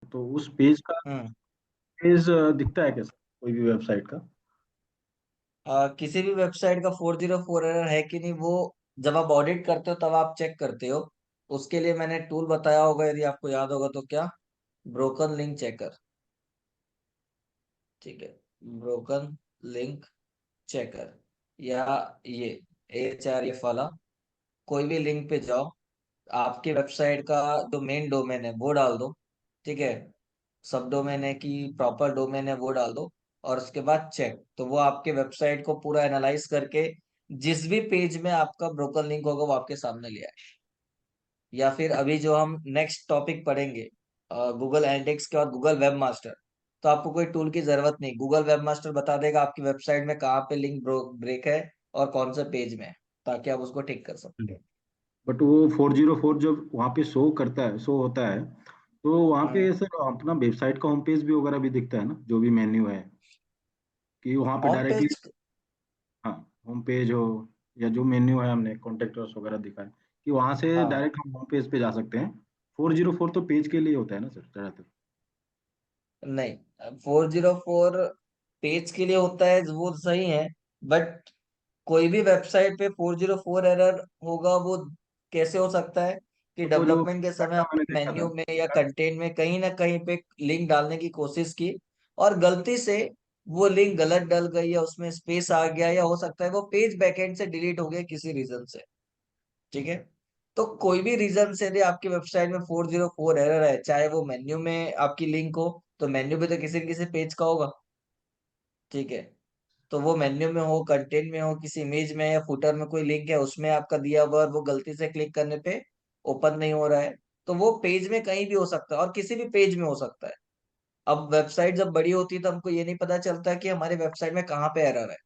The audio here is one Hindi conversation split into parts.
तो उस पेज का हम्म। पेज दिखता है कैसा, कोई भी वेबसाइट का? किसी भी वेबसाइट का 404 एरर है कि नहीं, वो जब आप ऑडिट करते हो तब आप चेक करते हो। उसके लिए मैंने टूल बताया होगा, यदि आपको याद होगा तो, क्या? Broken link checker. ठीक है, ब्रोकन लिंक चेकर, या ये AHREF वाला। कोई भी लिंक पे जाओ, आपकी वेबसाइट का जो मेन डोमेन है वो डाल दो। ठीक है, सब डोमेन है कि प्रॉपर डोमेन है वो डाल दो। और उसके बाद चेक, तो वो आपके वेबसाइट को पूरा एनालाइज करके जिस भी पेज में आपका ब्रोकन लिंक होगा वो आपके सामने ले आए। या फिर अभी जो हम नेक्स्ट टॉपिक पढ़ेंगे, गूगल एनालिटिक्स के बाद गूगल वेब मास्टर, तो आपको कोई टूल की जरूरत नहीं, गूगल वेब मास्टर बता देगा आपकी वेबसाइट में कहाँ पे लिंक ब्रेक है और कौन से पेज में है, ताकि आप उसको ठीक कर सको। बट वो 404 जब वहाँ पे शो करता है, शो होता है, तो वहाँ पे हम्म। सर अपना वेबसाइट का होम पेज भी वगैरह भी दिखता है ना, जो भी मेन्यू है, कि वहाँ पे होम डायरेक्टली, पेज। हाँ, होम पेज हो, या जो मेन्यू है हमने कॉन्टेक्टर्स वगैरह दिखा है, कि वहाँ से हाँ, डायरेक्ट हम होम पेज पे जा सकते हैं। 404 तो पेज के लिए होता है ना सर ज़्यादातर? नहीं, 404 पेज के लिए होता है वो सही है, बट कोई भी वेबसाइट पे 404 एरर होगा वो कैसे हो सकता है? कि वो जो डेवलपमेंट के फ्लिपकार्ट समय का मैंने हमने देखा था, मेन्यू में या फ्लिपकार्ट। कंटेंट में कहीं ना कहीं पे लिंक डालने की कोशिश की, और गलती से वो लिंक गलत डल गई, या उसमें स्पेस आ गया, या हो सकता है वो पेज बैकएंड से डिलीट हो गया किसी रीजन से। ठीक है, तो कोई भी रीजन से यदि आपकी वेबसाइट में 404 एरर है, चाहे वो मेन्यू में आपकी लिंक हो, तो मेन्यू भी तो किसी न किसी पेज का होगा। ठीक है, तो वो मेन्यू में हो, कंटेंट में हो, किसी इमेज में या फुटर में कोई लिंक है उसमें आपका दिया हुआ, और वो गलती से क्लिक करने पे ओपन नहीं हो रहा है, तो वो पेज में कहीं भी हो सकता है और किसी भी पेज में हो सकता है। अब वेबसाइट जब बड़ी होती है तो हमको ये नहीं पता चलता कि हमारे वेबसाइट में कहाँ पे एरर है।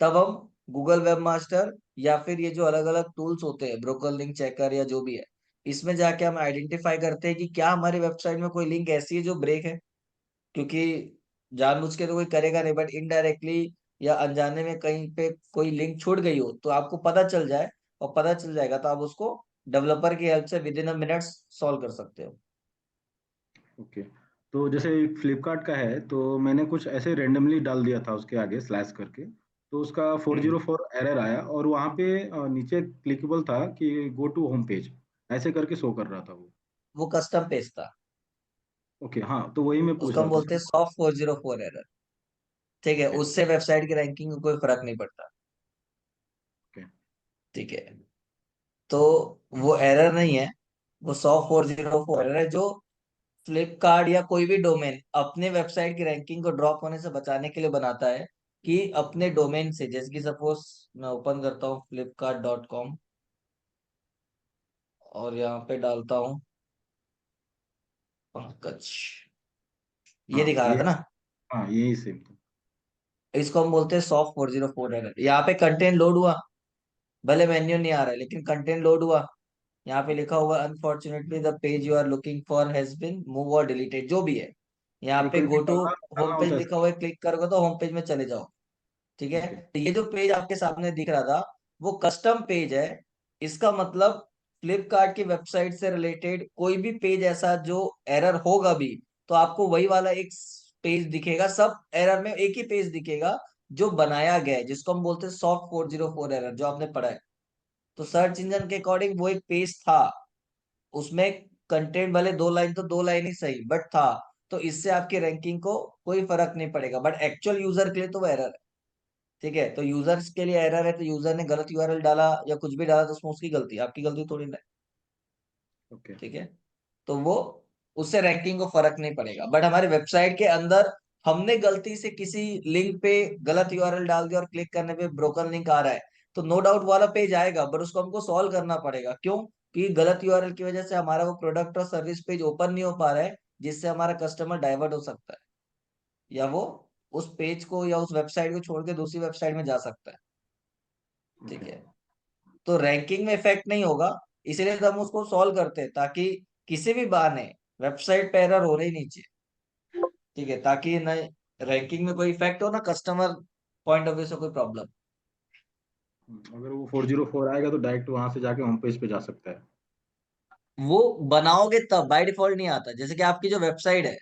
तब हम गूगल वेब मास्टर या फिर ये जो अलग अलग टूल्स होते हैं, ब्रोकन लिंक चेकर या जो भी है, इसमें जाके हम आइडेंटिफाई करते हैं कि क्या हमारी वेबसाइट में कोई लिंक ऐसी है जो ब्रेक है। क्योंकि जानबूझ के तो कोई करेगा नहीं, बट इनडायरेक्टली या अनजाने में कहीं पे कोई लिंक छूट गई हो तो आपको पता चल जाए, और पता चल जाएगा तो आप उसको डेवलपर की हेल्प से with in a minutes solve कर सकते हो। ओके। तो जैसे फ्लिपकार्ट का है, तो मैंने कुछ ऐसे रेंडमली डाल दिया था उसके आगे स्लैश करके, तो उसका फोर हम्म। जीरो फोर एरर आया, और वहाँ पे नीचे क्लिकेबल था कि गो टू होम पेज, ऐसे करके शो कर रहा था वो। वो कस्टम पेज था। ओके, हाँ, तो वही मैं पूछ उसको रहा हम था बोलते सर। हैं सॉफ्ट 404 एरर। ठीक है, ओके। उससे वेबसाइट की रैंकिंग में कोई फर्क नहीं पड़ता। ओके। ठीक है, तो वो एरर नहीं है, वो 100 404 एरर है, जो फ्लिपकार्ट या कोई भी डोमेन अपने वेबसाइट की रैंकिंग को ड्रॉप होने से बचाने के लिए बनाता है। कि अपने डोमेन से, जैसे कि सपोज मैं ओपन करता हूँ flipkart.com, और यहाँ पे डालता हूँ पंकज, ये हाँ दिखा रहा ये, था ना। हाँ यही सेम था। इसको हम बोलते हैं सॉफ्ट 404 एरर। यहाँ पे कंटेंट लोड हुआ, भले मेन्यू नहीं आ रहा है लेकिन कंटेंट लोड हुआ। यहाँ पे लिखा हुआ unfortunately the page you are looking for has been move और डिलीटेड, जो भी है। यहाँ ये पे गो कंटेंट टू डालना डालना होम पेज होता है लिखा सर? हुआ है, क्लिक करोगे तो होम पेज में चले जाओ। ठीक है, ओके। तो ये जो पेज आपके सामने दिख रहा था वो कस्टम पेज है। इसका मतलब फ्लिपकार्ट की वेबसाइट से रिलेटेड कोई भी पेज ऐसा जो एरर होगा भी, तो आपको वही वाला एक पेज दिखेगा, सब एरर में एक ही पेज दिखेगा जो बनाया गया है, जिसको हम बोलते हैं सॉफ्ट 404 एरर, जो आपने पढ़ा है। तो सर्च इंजन के अकॉर्डिंग वो एक पेज था, उसमें कंटेंट भले 2 लाइन तो 2 लाइन ही सही बट था। तो इससे आपकी रैंकिंग को कोई फर्क नहीं पड़ेगा, बट एक्चुअल यूजर के लिए तो वो एरर है। ठीक है, तो यूजर्स के लिए एरर है, तो यूजर ने गलत यूआरएल डाला या कुछ भी डाला तो उसमें उसकी गलती, आपकी गलती थोड़ी ना है। ओके। ठीक है, तो वो उससे रैंकिंग को फर्क नहीं पड़ेगा, बट हमारे वेबसाइट के अंदर हमने गलती से किसी लिंक पे गलत यूआरएल डाल दिया और क्लिक करने पे ब्रोकन लिंक आ रहा है, तो नो डाउट वाला पेज आएगा, बट उसको हमको सॉल्व करना पड़ेगा। क्यों? कि गलत यूआरएल की वजह से हमारा वो प्रोडक्ट और सर्विस पेज ओपन नहीं हो पा रहा है, जिससे हमारा कस्टमर डाइवर्ट हो सकता है, या वो उस पेज को या उस वेबसाइट को छोड़ के दूसरी वेबसाइट में जा सकता है। ठीक ओके। है, तो रैंकिंग में इफेक्ट नहीं होगा, इसीलिए तो हम उसको सॉल्व करते हैं, ताकि किसी भी बहाने वेबसाइट पे एरर होना ही नहीं चाहिए। ठीक है, ताकि न रैंकिंग में कोई इफेक्ट हो ना कस्टमर पॉइंट ऑफ व्यू से कोई प्रॉब्लम। अगर वो 404 आएगा तो डायरेक्ट वहां से जाके होम पेज पे जा सकता है? वो बनाओगे तब, बाय डिफॉल्ट नहीं आता। जैसे कि आपकी जो वेबसाइट है,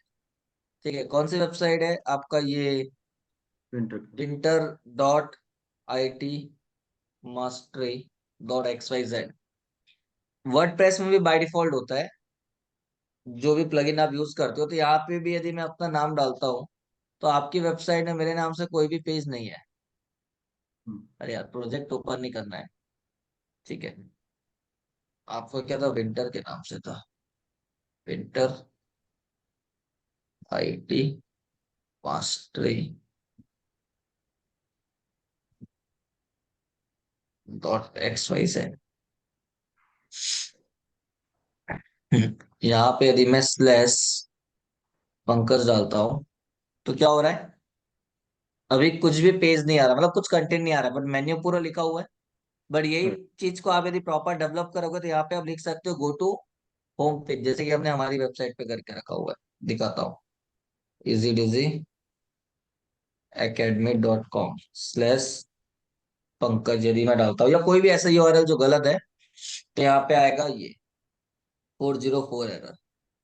ठीक है, कौन सी वेबसाइट है आपका, ये printer. Inter dot I T mastery dot X Y Z, WordPress में भी बाय डिफॉल्ट होता है, जो भी प्लगइन आप यूज करते हो। तो यहाँ पे भी यदि मैं अपना नाम डालता हूँ, तो आपकी वेबसाइट में मेरे नाम से कोई भी पेज नहीं है। अरे यार, प्रोजेक्ट ओपन नहीं करना है, ठीक है। आपको क्या था, विंटर के नाम से था, winter I T mastery dot X Y Z. यहाँ पे यदि मैं स्लैश पंकज डालता हूँ, तो क्या हो रहा है, अभी कुछ भी पेज नहीं आ रहा, मतलब कुछ कंटेंट नहीं आ रहा, बट मेन्यू पूरा लिखा हुआ है। बट यही चीज को आप यदि प्रॉपर डेवलप करोगे, तो यहाँ पे आप लिख सकते हो गो टू होम पेज, जैसे कि हमने हमारी वेबसाइट पे करके रखा हुआ है। दिखाता हूँ, इजी डिजी academy dot com slash Pankaj यदि मैं डालता हूँ, या कोई भी ऐसा यूआरएल जो गलत है, तो यहाँ पे आएगा ये 404 एरर,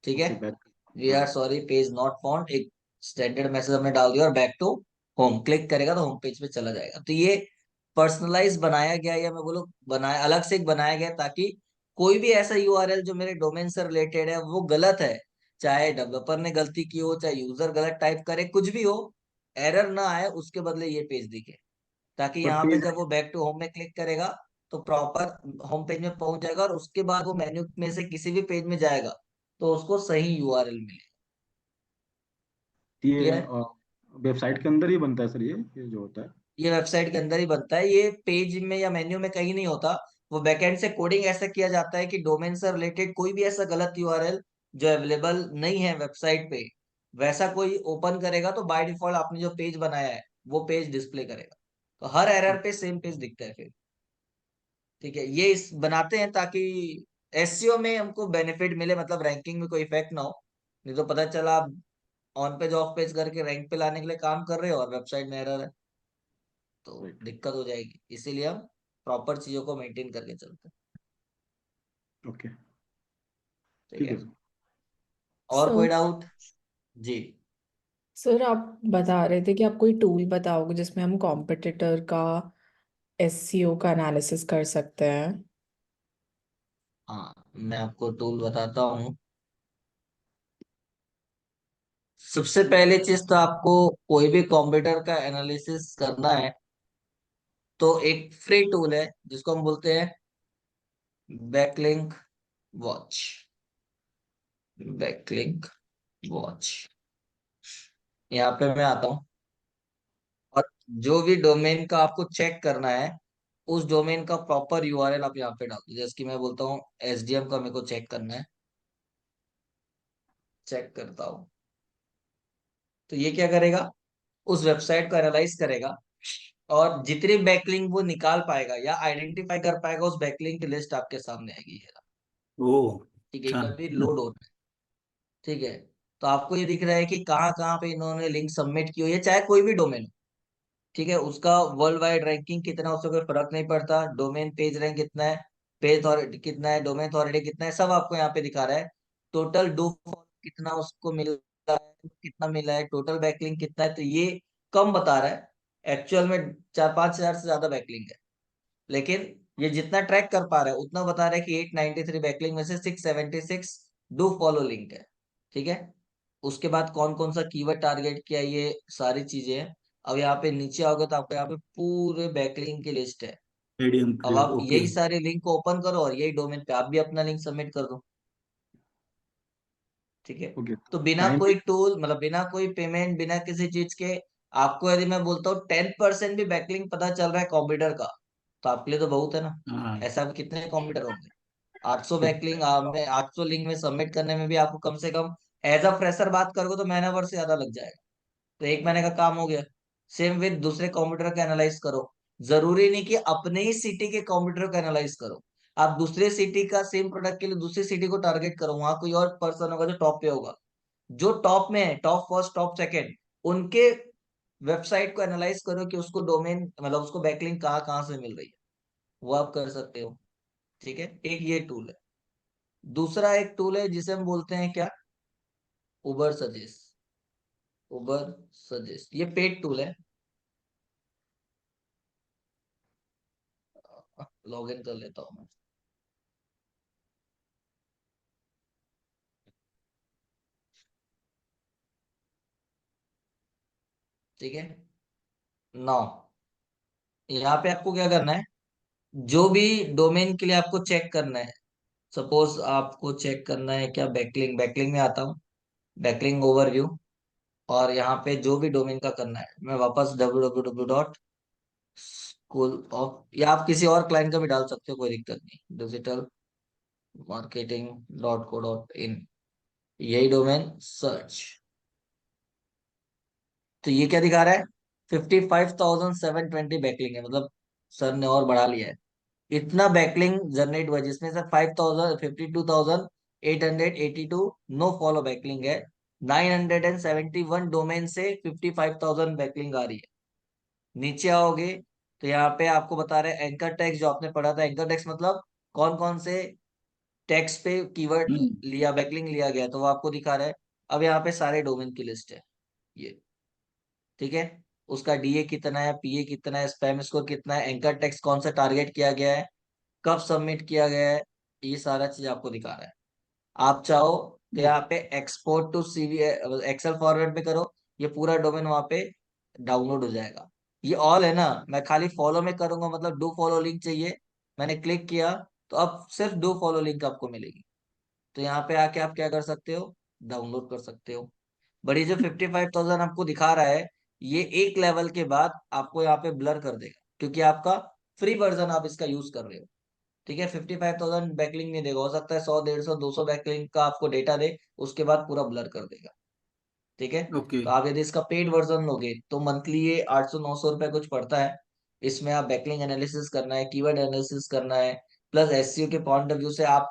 ठीक है। Okay, back. वी हाँ। Are sorry, page not found, एक स्टैंडर्ड मैसेज हमने डाल दिया, और बैक टू होम क्लिक करेगा तो होम पेज पे चला जाएगा। तो ये पर्सनलाइज बनाया गया, या मैं बोलूँ बनाया अलग से, एक बनाया गया ताकि कोई भी ऐसा यूआरएल जो मेरे डोमेन से रिलेटेड है, वो गलत है, चाहे डेवलपर ने गलती की हो, चाहे यूजर गलत टाइप करे, कुछ भी हो, एरर ना आए, उसके बदले ये पेज दिखे, ताकि पर यहाँ पे पेज जब वो बैक टू होम में क्लिक करेगा, तो प्रॉपर होम पेज में पहुंच जाएगा, और उसके बाद वो मेन्यू में से किसी भी पेज में जाएगा, तो उसको सही यूआरएल मिले। ये क्लियर है? वेबसाइट के अंदर ही बनता है सर, ये जो होता है। ये वेबसाइट के अंदर ही बनता है, ये पेज में या मेन्यू में कहीं नहीं होता। वो बैकएंड से कोडिंग ऐसा किया जाता है कि डोमेन से रिलेटेड कोई भी ऐसा गलत यूआरएल जो अवेलेबल नहीं है वेबसाइट पे, वैसा कोई ओपन करेगा, तो बाय डिफॉल्ट आपने जो पेज बनाया है वो पेज डिस्प्ले करेगा, तो हर एरर पे सेम पेज दिखता है फिर। ठीक है, ये इस बनाते हैं ताकि एसईओ में हमको बेनिफिट मिले, मतलब रैंकिंग में कोई इफेक्ट ना हो। नहीं तो पता चला आप ऑन पेज ऑफ पेज करके रैंक पे लाने के लिए काम कर रहे हो, और वेबसाइट में एरर है, तो राइट। दिक्कत हो जाएगी। इसीलिए हम प्रॉपर चीजों को मेंटेन करके चलते हैं। ओके। ठीक ठीक है, है सर। और कोई सर डाउट? जी। सर आप बता रहे थे कि आप कोई टूल बताओगे जिसमें हम कॉम्पिटिटर का एससीओ का एनालिसिस कर सकते हैं। हाँ, मैं आपको टूल बताता हूँ। सबसे पहले चीज तो आपको कोई भी कंप्यूटर का एनालिसिस करना है, तो एक फ्री टूल है जिसको हम बोलते हैं बैकलिंक वॉच। बैकलिंक वॉच, यहाँ पे मैं आता हूँ, और जो भी डोमेन का आपको चेक करना है, उस डोमेन का प्रॉपर यूआरएल आप यहाँ पे डाल दो। जैसे कि मैं बोलता हूँ एसडीएम का मेरे को चेक करना है, चेक करता हूँ, तो ये क्या करेगा, उस वेबसाइट को एनालाइज करेगा, और जितनी बैकलिंक वो निकाल पाएगा या आइडेंटिफाई कर पाएगा, उस बैकलिंक की लिस्ट आपके सामने आएगी। ये रहा। ओ। ठीक है, अच्छा। कभी लोड हो, ठीक है। तो आपको ये दिख रहा है कि कहाँ कहाँ पे इन्होंने लिंक सबमिट की हुई है, चाहे कोई भी डोमेन हो, ठीक है। उसका वर्ल्ड वाइड रैंकिंग कितना, उससे कोई फर्क नहीं पड़ता। डोमेन पेज रैंक कितना है, पेज अथॉरिटी कितना है, डोमेन अथॉरिटी कितना है, सब आपको यहाँ पे दिखा रहा है। टोटल डू कितना उसको मिला है, कितना मिला है, टोटल बैकलिंक कितना है, तो ये कम बता रहा है। एक्चुअल में 4-5 हजार से ज्यादा बैकलिंक है, लेकिन ये जितना ट्रैक कर पा रहा है उतना बता रहा है कि 893 बैकलिंक में से 676 डू फॉलो लिंक है। ठीक है, उसके बाद कौन कौन सा कीवर्ड टारगेट किया, ये सारी चीजें हैं। अब यहाँ पे नीचे आओगे तो आपको यहाँ पे पूरे बैकलिंक की लिस्ट है। मीडियम अब क्लियर, आप ओके। यही सारे लिंक को ओपन करो, और यही डोमेन पे आप भी अपना लिंक सबमिट कर दो। ठीक है, ओके। तो बिना टाइम। कोई टूल, मतलब बिना कोई पेमेंट, बिना किसी चीज के, आपको यदि मैं बोलता हूँ 10% भी बैकलिंक पता चल रहा है कंप्यूटर का, तो आपके लिए तो बहुत है ना। हाँ। ऐसा कितने कंप्यूटर होंगे? 800 ठीक। बैकलिंक में 800 लिंक में सबमिट करने में भी आपको कम से कम, एज अ फ्रेशर बात करोगे तो महीना भर से ज्यादा लग जाएगा। तो एक महीने का काम हो गया। सेम विद दूसरे कंप्यूटर का एनालाइज करो। जरूरी नहीं कि अपने ही सिटी के कंप्यूटर का एनालाइज करो, आप दूसरे सिटी का सेम प्रोडक्ट के लिए दूसरी सिटी को टारगेट करो, वहां कोई और पर्सन होगा जो टॉप पे होगा, जो टॉप में है, टॉप फर्स्ट टॉप सेकंड, उनके वेबसाइट को एनालाइज करो कि उसको डोमेन, मतलब उसको बैकलिंक कहाँ कहाँ से मिल रही है, वो आप कर सकते हो। ठीक है, एक ये टूल है। दूसरा एक टूल है जिसे हम बोलते हैं क्या, उबर सजेस्ट। उबर सजेस्ट ये पेड टूल है। लॉग इन कर लेता हूँ मैं। ठीक है, नाउ यहाँ पे आपको क्या करना है, जो भी डोमेन के लिए आपको चेक करना है, सपोज आपको चेक करना है क्या, बैकलिंक, बैकलिंक में आता हूँ, बैकलिंक ओवरव्यू। और यहाँ पे जो भी डोमेन का करना है, मैं वापस www डॉट स्कूल ऑफ, या आप किसी और क्लाइंट का भी डाल सकते हो, कोई दिक्कत नहीं, digital marketing dot co dot in, यही डोमेन सर्च। तो ये क्या दिखा रहा है, 55,720 बैकलिंग है, मतलब सर ने और बढ़ा लिया है। इतना बैकलिंग जनरेट हुआ जिसमें से 5282 नो फॉलो बैकलिंग है। 971 डोमेन से 55,000 बैकलिंग आ रही है। नीचे आओगे तो यहाँ पे आपको बता रहे हैं एंकर टैग्स, जो आपने पढ़ा था, एंकर टैग्स मतलब कौन कौन से टैग्स पे कीवर्ड हम्म। लिया, बैकलिंग लिया गया, तो वो आपको दिखा रहा है। अब यहाँ पे सारे डोमेन की लिस्ट है ये। ठीक है, उसका डीए कितना है, पीए कितना है, स्पैम स्कोर कितना है, एंकर टेक्स्ट कौन सा टारगेट किया गया है, कब सबमिट किया गया है, ये सारा चीज आपको दिखा रहा है। आप चाहो तो यहाँ पे export to CSV Excel format में करो, ये पूरा डोमेन वहां पे डाउनलोड हो जाएगा। ये ऑल है ना, मैं खाली फॉलो में करूंगा, मतलब डू फॉलो लिंक चाहिए, मैंने क्लिक किया तो अब सिर्फ डू फॉलो लिंक आपको मिलेगी। तो यहाँ पे आके आप क्या कर सकते हो, डाउनलोड कर सकते हो। बट ये जो 55,000 आपको दिखा रहा है, ये एक लेवल के बाद आपको यहाँ पे ब्लर कर देगा, क्योंकि आपका फ्री वर्जन आप इसका यूज कर रहे हो। ठीक है, 55,000 बैकलिंक नहीं देगा, हो सकता है 100, 150, 200 बैकलिंक का आपको डेटा दे, उसके बाद पूरा ब्लर कर देगा। ठीक है, ओके। तो आप यदि इसका पेड वर्जन लोगे तो मंथली ये 800-900 रुपए कुछ पड़ता है। इसमें आप बैकलिंक एनालिसिस करना है, कीवर्ड एनालिसिस करना है, प्लस एसईओ के पॉइंट ऑफ व्यू से आप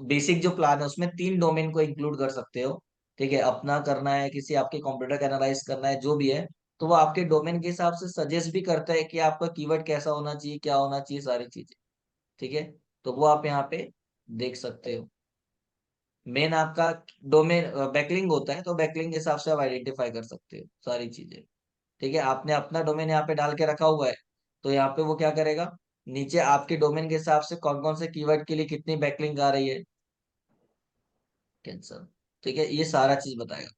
बेसिक जो प्लान है उसमें 3 डोमेन को इंक्लूड कर सकते हो। ठीक है, अपना करना है, किसी आपके कंप्यूटर का एनालाइज करना है, जो भी है, तो वो आपके डोमेन के हिसाब से सजेस्ट भी करता है कि आपका कीवर्ड कैसा होना चाहिए, क्या होना चाहिए, सारी चीजें। ठीक है, तो वो आप यहाँ पे देख सकते हो। मेन आपका डोमेन बैकलिंग होता है, तो बैकलिंग के हिसाब से आप आइडेंटिफाई कर सकते हो सारी चीजें। ठीक है, आपने अपना डोमेन यहाँ पे डाल के रखा हुआ है, तो यहाँ पे वो क्या करेगा, नीचे आपके डोमेन के हिसाब से कौन कौन से कीवर्ड के लिए कितनी बैकलिंग आ रही है, कैंसर। ठीक है, ये सारा चीज बताएगा।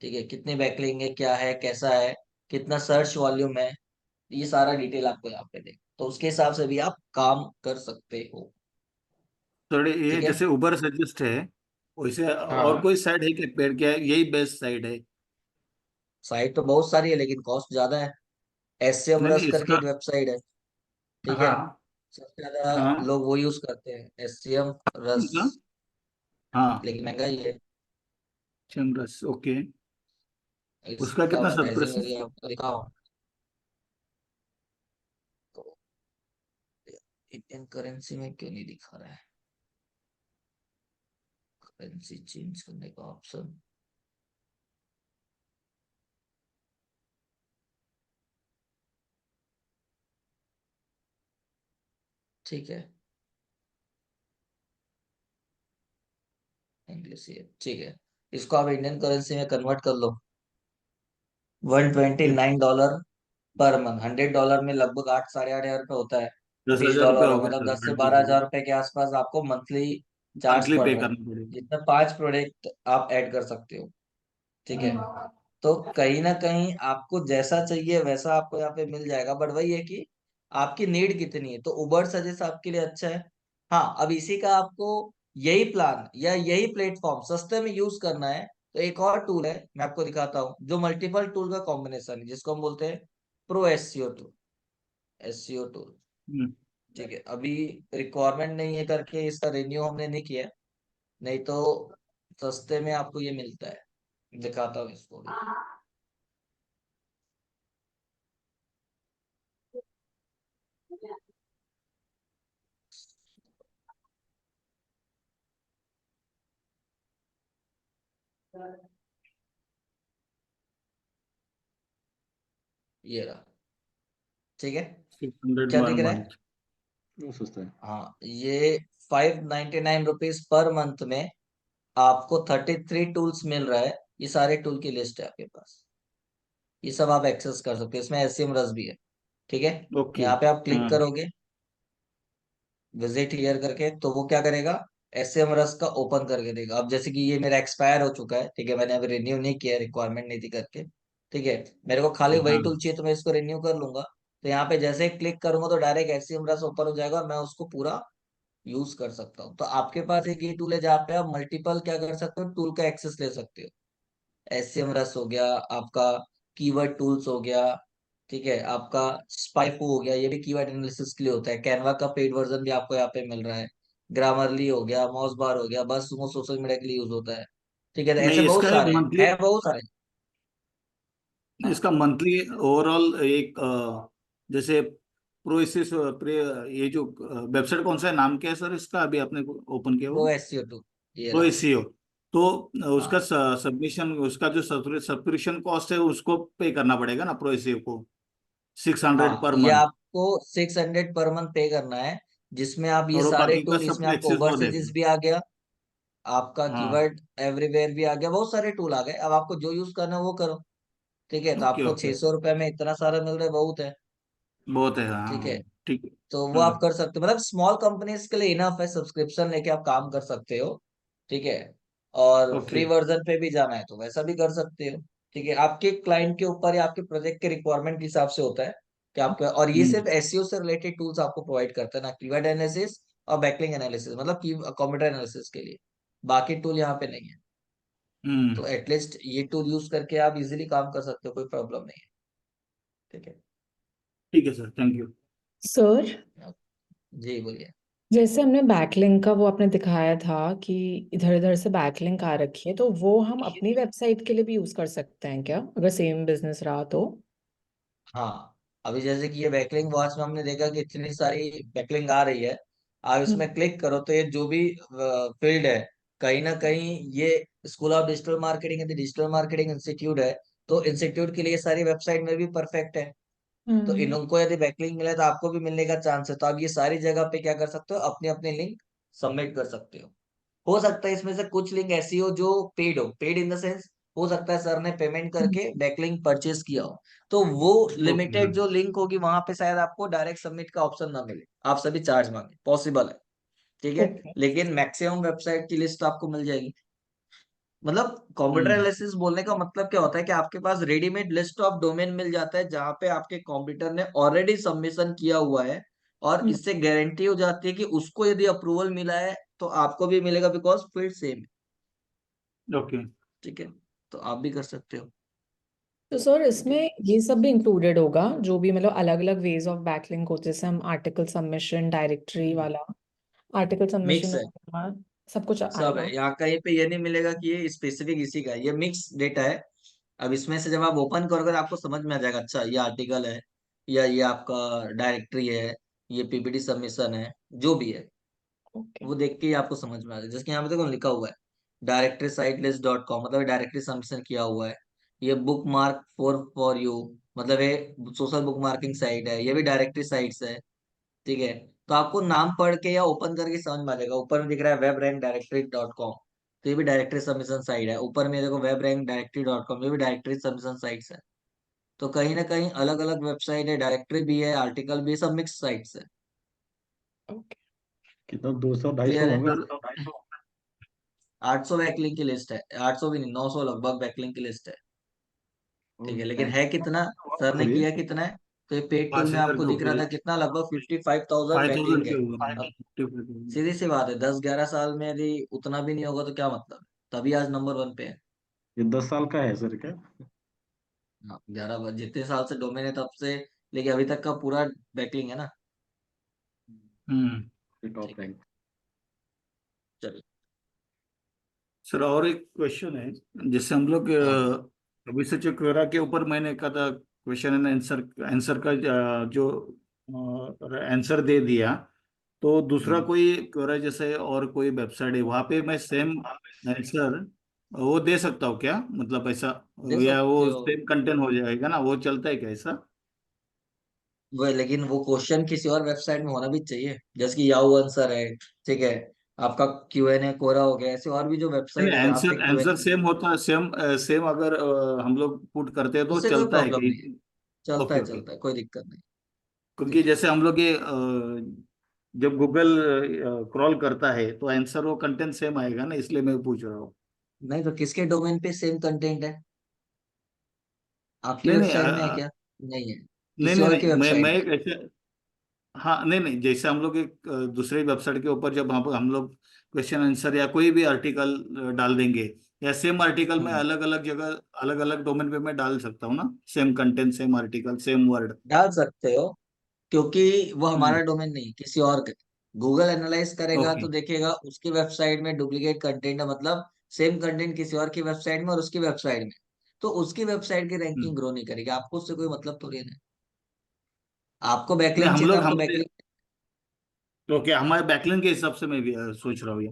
ठीक है, कितनी बैकलिंग है, क्या है, कैसा है, कितना सर्च वॉल्यूम है, ये सारा डिटेल आपको यहाँ पे दे, तो उसके हिसाब से भी आप काम कर सकते हो। थोड़े ये ठीक है, जैसे उबर सजेस्ट है, वैसे और हाँ। कोई साइट है क्या पेड़, क्या यही बेस्ट साइट है? साइट तो बहुत सारी है लेकिन कॉस्ट ज्यादा है। एससीएम नहीं नहीं रस करके इसका। एक वेबसाइट है। ठीक है, हाँ। सबसे ज्यादा हाँ। लोग वो यूज करते हैं, एससीएम कौन रस, सा? हाँ। लेकिन महंगा ही है। चमरस, ओके। उसका इसका कितना एडवर्टाइजिंग प्रोसेस? एरिया आपको दिखाओ, तो इंडियन करेंसी में क्यों नहीं दिखा रहा है, करेंसी चेंज करने का ऑप्शन। ठीक है, इंग्लिश ये ठीक है, इसको आप इंडियन करेंसी में कन्वर्ट कर लो। $129 पर मंथ, $100 में लगभग 8-8.5 हजार रुपये होता है। दस बीस हजार रुपये डॉलर हो है, गए मतलब सर, 10 से 12 हजार रुपए के आसपास आपको मंथली चार्ज मंथली पड़ पे रहा है, करना पड़ेगा। जिसमें 5 प्रोडक्ट आप ऐड कर सकते हो। ठीक है, तो कहीं ना कहीं आपको जैसा चाहिए वैसा आपको यहाँ पे मिल जाएगा, बट वही है कि आपकी नीड कितनी है, तो उबर सजेस्ट आपके लिए अच्छा है। हाँ, अब इसी का आपको यही प्लान या यही प्लेटफॉर्म सस्ते में यूज करना है, तो एक और टूल है, मैं आपको दिखाता हूँ, जो मल्टीपल टूल का कॉम्बिनेशन है, जिसको हम बोलते हैं pro SEO tool. SEO tool, hmm. ठीक है, अभी रिक्वायरमेंट नहीं है करके इसका रिन्यू हमने नहीं किया, नहीं तो सस्ते में आपको ये मिलता है। दिखाता हूँ इसको भी, ये रहा। ठीक है, 600 क्या पर दिख रहा है, मंथ। वो सस्ता है। हाँ, ये ₹599 पर मंथ में आपको 33 टूल्स मिल रहा है। ये सारे टूल की लिस्ट है आपके पास, ये सब आप एक्सेस कर सकते हो। इसमें एससीएम रस भी है, ठीक है। ओके। यहाँ पे आप क्लिक हाँ। करोगे विजिट हियर करके, तो वो क्या करेगा, एससीएम रस का ओपन करके देगा। अब जैसे कि ये मेरा एक्सपायर हो चुका है, ठीक है, मैंने अभी रिन्यू नहीं किया, रिक्वायरमेंट नहीं थी करके, ठीक है, मेरे को खाली वही हाँ। टूल चाहिए तो मैं इसको रिन्यू कर लूंगा। तो यहाँ पे जैसे ही क्लिक करूंगा तो डायरेक्ट एससीएम रस ओपन हो जाएगा और मैं उसको पूरा यूज कर सकता हूँ। तो आपके पास एक ये टूल है जहाँ पे आप मल्टीपल क्या कर सकते हो, टूल का एक्सेस ले सकते हो। एससीएम रस हो गया आपका, कीवर्ड टूल्स हो गया, ठीक है, आपका स्पाइफू हो गया, ये भी कीवर्ड एनालिसिस के लिए होता है। कैनवा का पेड वर्जन भी आपको यहाँ पे मिल रहा है। ग्रामरली हो गया, मॉस बार हो गया, बस वो सोशल मीडिया के लिए यूज होता है, ठीक है। तो ऐसे नहीं, बहुत इसका सारे मंथली, हैं, बहुत सारे। हाँ इसका मंथली ओवरऑल एक जैसे प्रोसेस, ये जो वेबसाइट कौन सा है, नाम क्या है सर इसका, अभी आपने ओपन किया प्रो वो? एससीओ टू, ये प्रो रहा। एसईओ। तो उसका हाँ सबमिशन, उसका जो सब्सक्रिप्शन कॉस्ट है उसको पे करना पड़ेगा ना प्रो एसईओ को, 600 हाँ, पर ये मंथ। आपको 600 पर मंथ पे करना है, जिसमें आप ये और वो सारे बाकी का टूल, सब इसमें आपको एक्सेस वो ओवरसीज देगा। भी आ गया, आपका हाँ। कीवर्ड एवरीवेयर भी आ गया, बहुत सारे टूल आ गए। अब आपको जो यूज करना है वो करो, ठीक है। तो ओके आपको ओके। 600 रुपए में इतना सारा मिल रहा है, बहुत है, बहुत है, हाँ ठीक है। हाँ, ठीक है। तो वो आप हाँ। कर सकते हो, मतलब स्मॉल कंपनीज के लिए इनफ है, सब्सक्रिप्शन लेके आप काम कर सकते हो, ठीक है। और ओके। फ्री वर्जन पे भी जाना है तो वैसा भी कर सकते हो, ठीक है। आपके क्लाइंट के ऊपर या आपके प्रोजेक्ट के रिक्वायरमेंट के हिसाब से होता है कि आपका। और ये हम्म सिर्फ एसईओ से रिलेटेड टूल्स आपको प्रोवाइड करता है ना, कीवर्ड एनालिसिस और बैकलिंक एनालिसिस, मतलब की कंप्यूटर एनालिसिस के लिए। बाकी टूल यहाँ पे नहीं है। हम्म। तो एटलीस्ट ये टूल यूज करके आप इजिली काम कर सकते हो, कोई प्रॉब्लम नहीं है, ठीक है। ठीक है सर, थैंक यू। सर, जी बोलिए। जैसे हमने बैकलिंक का वो आपने दिखाया था कि इधर इधर से बैकलिंक आ रखी है, तो वो हम अपनी वेबसाइट के लिए भी यूज कर सकते हैं क्या, अगर सेम बिजनेस रहा तो? हाँ, अभी जैसे कि ये बैकलिंक वॉच में हमने देखा कि इतनी सारी बैकलिंक आ रही है। आप इसमें हम्म। क्लिक करो तो ये जो भी फील्ड है, कहीं ना कहीं ये स्कूल ऑफ डिजिटल मार्केटिंग है, डिजिटल मार्केटिंग इंस्टीट्यूट है, तो इंस्टीट्यूट के लिए सारी वेबसाइट में भी परफेक्ट है। तो हम्म। इनको यदि बैकलिंक मिले तो आपको भी मिलने का चांस है। तो आप ये सारी जगह पे क्या कर सकते हो, अपनी अपनी लिंक सबमिट कर सकते हो सकता है इसमें से कुछ लिंक ऐसी हो जो पेड हो, पेड इन द सेंस, हो सकता है सर ने पेमेंट करके बैकलिंक परचेज किया हो, तो वो ओके लिमिटेड सर। जो लिंक होगी वहां पे शायद आपको डायरेक्ट सबमिट का ऑप्शन ना मिले, आप सभी चार्ज मांगे, पॉसिबल है, ठीक है। ओके। लेकिन मैक्सिमम वेबसाइट की लिस्ट आपको मिल जाएगी। मतलब कंप्यूटर हम्म। एनालिसिस बोलने का मतलब क्या होता है कि आपके पास रेडीमेड लिस्ट ऑफ डोमेन मिल जाता है जहां पे आपके कंप्यूटर ने ऑलरेडी सबमिशन किया हुआ है, और हम्म। इससे गारंटी हो जाती है कि उसको यदि अप्रूवल मिला है तो आपको भी मिलेगा, बिकॉज फील्ड सेम, ओके। ठीक है। तो आप भी कर सकते हो, तो सर, ठीक है। इसमें ये सब भी इंक्लूडेड होगा, जो भी मतलब अलग अलग वेज ऑफ बैकलिंक होते हैं, जैसे हम आर्टिकल सबमिशन, डायरेक्टरी वाला आर्टिकल सबमिशन मिक्स हो है, गया, सब कुछ सब है आएगा? यहाँ। कहीं पे ये नहीं मिलेगा कि ये स्पेसिफिक इसी का है, ये मिक्स डेटा है। अब इसमें से जब आप ओपन करोगे तो आपको समझ में आ जाएगा, अच्छा ये आर्टिकल है, या ये आपका डायरेक्टरी है, ये पीपीटी सबमिशन है, जो भी है ओके। वो देख के ही आपको समझ में आ जाए। जैसे यहाँ पे देखो लिखा हुआ है directory site list dot com, मतलब डायरेक्टरी सबमिशन किया हुआ है। ये बुक मार्क फॉर यू, मतलब ये सोशल बुक मार्किंग साइट है, ये भी डायरेक्टरी साइट्स है, ठीक है। तो आपको नाम पढ़ के या ओपन करके समझ में आ जाएगा। ऊपर में दिख रहा है web rank directory dot com, तो ये भी डायरेक्टरी सबमिशन साइट है। ऊपर में देखो web rank directory dot com, ये भी डायरेक्टरी सबमिशन साइट्स है। तो कहीं ना कहीं अलग अलग वेबसाइट है, डायरेक्टरी भी है, आर्टिकल भी है, सब मिक्स साइट्स है। ओके। कितना 200 250 क्लियर है। होंगे? सर 800 बैकलिंक की लिस्ट है, 800 भी नहीं, 900 लगभग बैकलिंक की लिस्ट है, ठीक और है। लेकिन है कितना, सर ने थोड़ी है। किया कितना है, तो ये पेड टूल पाँच में हजार आपको के दिख रहा ऊपर है, था कितना, लगभग 55,000 5,000 बैकलिंक के है। ऊपर है, अब 55,000। सीधी सी बात है, 10-11 साल में यदि उतना भी नहीं होगा तो क्या मतलब है, तभी आज नंबर 1 पे है। ये 10 साल का है सर क्या? हाँ, 11 जितने साल से डोमेन है तब से लेके अभी तक का पूरा बैकलिंग है ना, हम्म। टॉप ठीक है। रैंक। चलिए। सर और एक क्वेश्चन है, जैसे हम लोग हाँ हाँ। अभी से जो क्वेरा के ऊपर मैंने कहा था, क्वेश्चन एंड आंसर, आंसर का जो आंसर दे दिया, तो दूसरा हम्म। कोई क्वेरा जैसे और कोई वेबसाइट है वहां पे मैं सेम आंसर वो दे सकता हूँ क्या, मतलब ऐसा, दे या सकते वो हो। सेम कंटेंट हो जाएगा ना, वो चलता है क्या ऐसा? लेकिन वो क्वेश्चन किसी और वेबसाइट में होना भी चाहिए, जैसे कि याहू आंसर है, ठीक है, आपका क्यूएनए कोरा हो गया, ऐसे और भी जो नहीं, वेबसाइट है जहाँ पे आंसर आंसर क्यूएनए, सेम होता है, सेम सेम अगर हम लोग पुट करते हैं तो उससे कोई चलता है प्रॉब्लम कि? नहीं है, ओके ओके। चलता है, कोई दिक्कत नहीं। क्योंकि ठीक है। जैसे हम लोग ये जब गूगल क्रॉल करता है तो आंसर वो कंटेंट सेम आएगा ना, इसलिए मैं पूछ रहा हूँ। नहीं तो किसके डोमेन पे सेम कंटेंट है? आपकी नहीं नहीं वेबसाइट में है क्या? नहीं है, नहीं किसी नहीं और की नहीं, मैं वेबसाइट में। एक ऐसे, हाँ नहीं नहीं, जैसे हम लोग एक दूसरे वेबसाइट के ऊपर जब हम लोग क्वेश्चन आंसर या कोई भी आर्टिकल डाल देंगे, या सेम आर्टिकल में हम्म, अलग अलग जगह अलग अलग डोमेन पे मैं डाल सकता हूँ ना, same content same article same word. डाल सकते हो, क्योंकि वो हमारा हम्म। डोमेन नहीं, किसी और का। गूगल एनालाइज करेगा ओके। तो देखेगा उसकी वेबसाइट में डुप्लीकेट कंटेंट है, मतलब सेम कंटेंट किसी और की वेबसाइट में और उसकी वेबसाइट में, तो उसकी वेबसाइट की रैंकिंग हम्म। ग्रो नहीं करेगी, आपको उससे कोई मतलब थोड़ी ना है। आपको नहीं, बैकलिंक हम चाहिए तो लोग आपको हमने, बैकलिंक। ओके, हमारे बैकलिंग के हिसाब से मैं भी सोच रहा हूँ ये।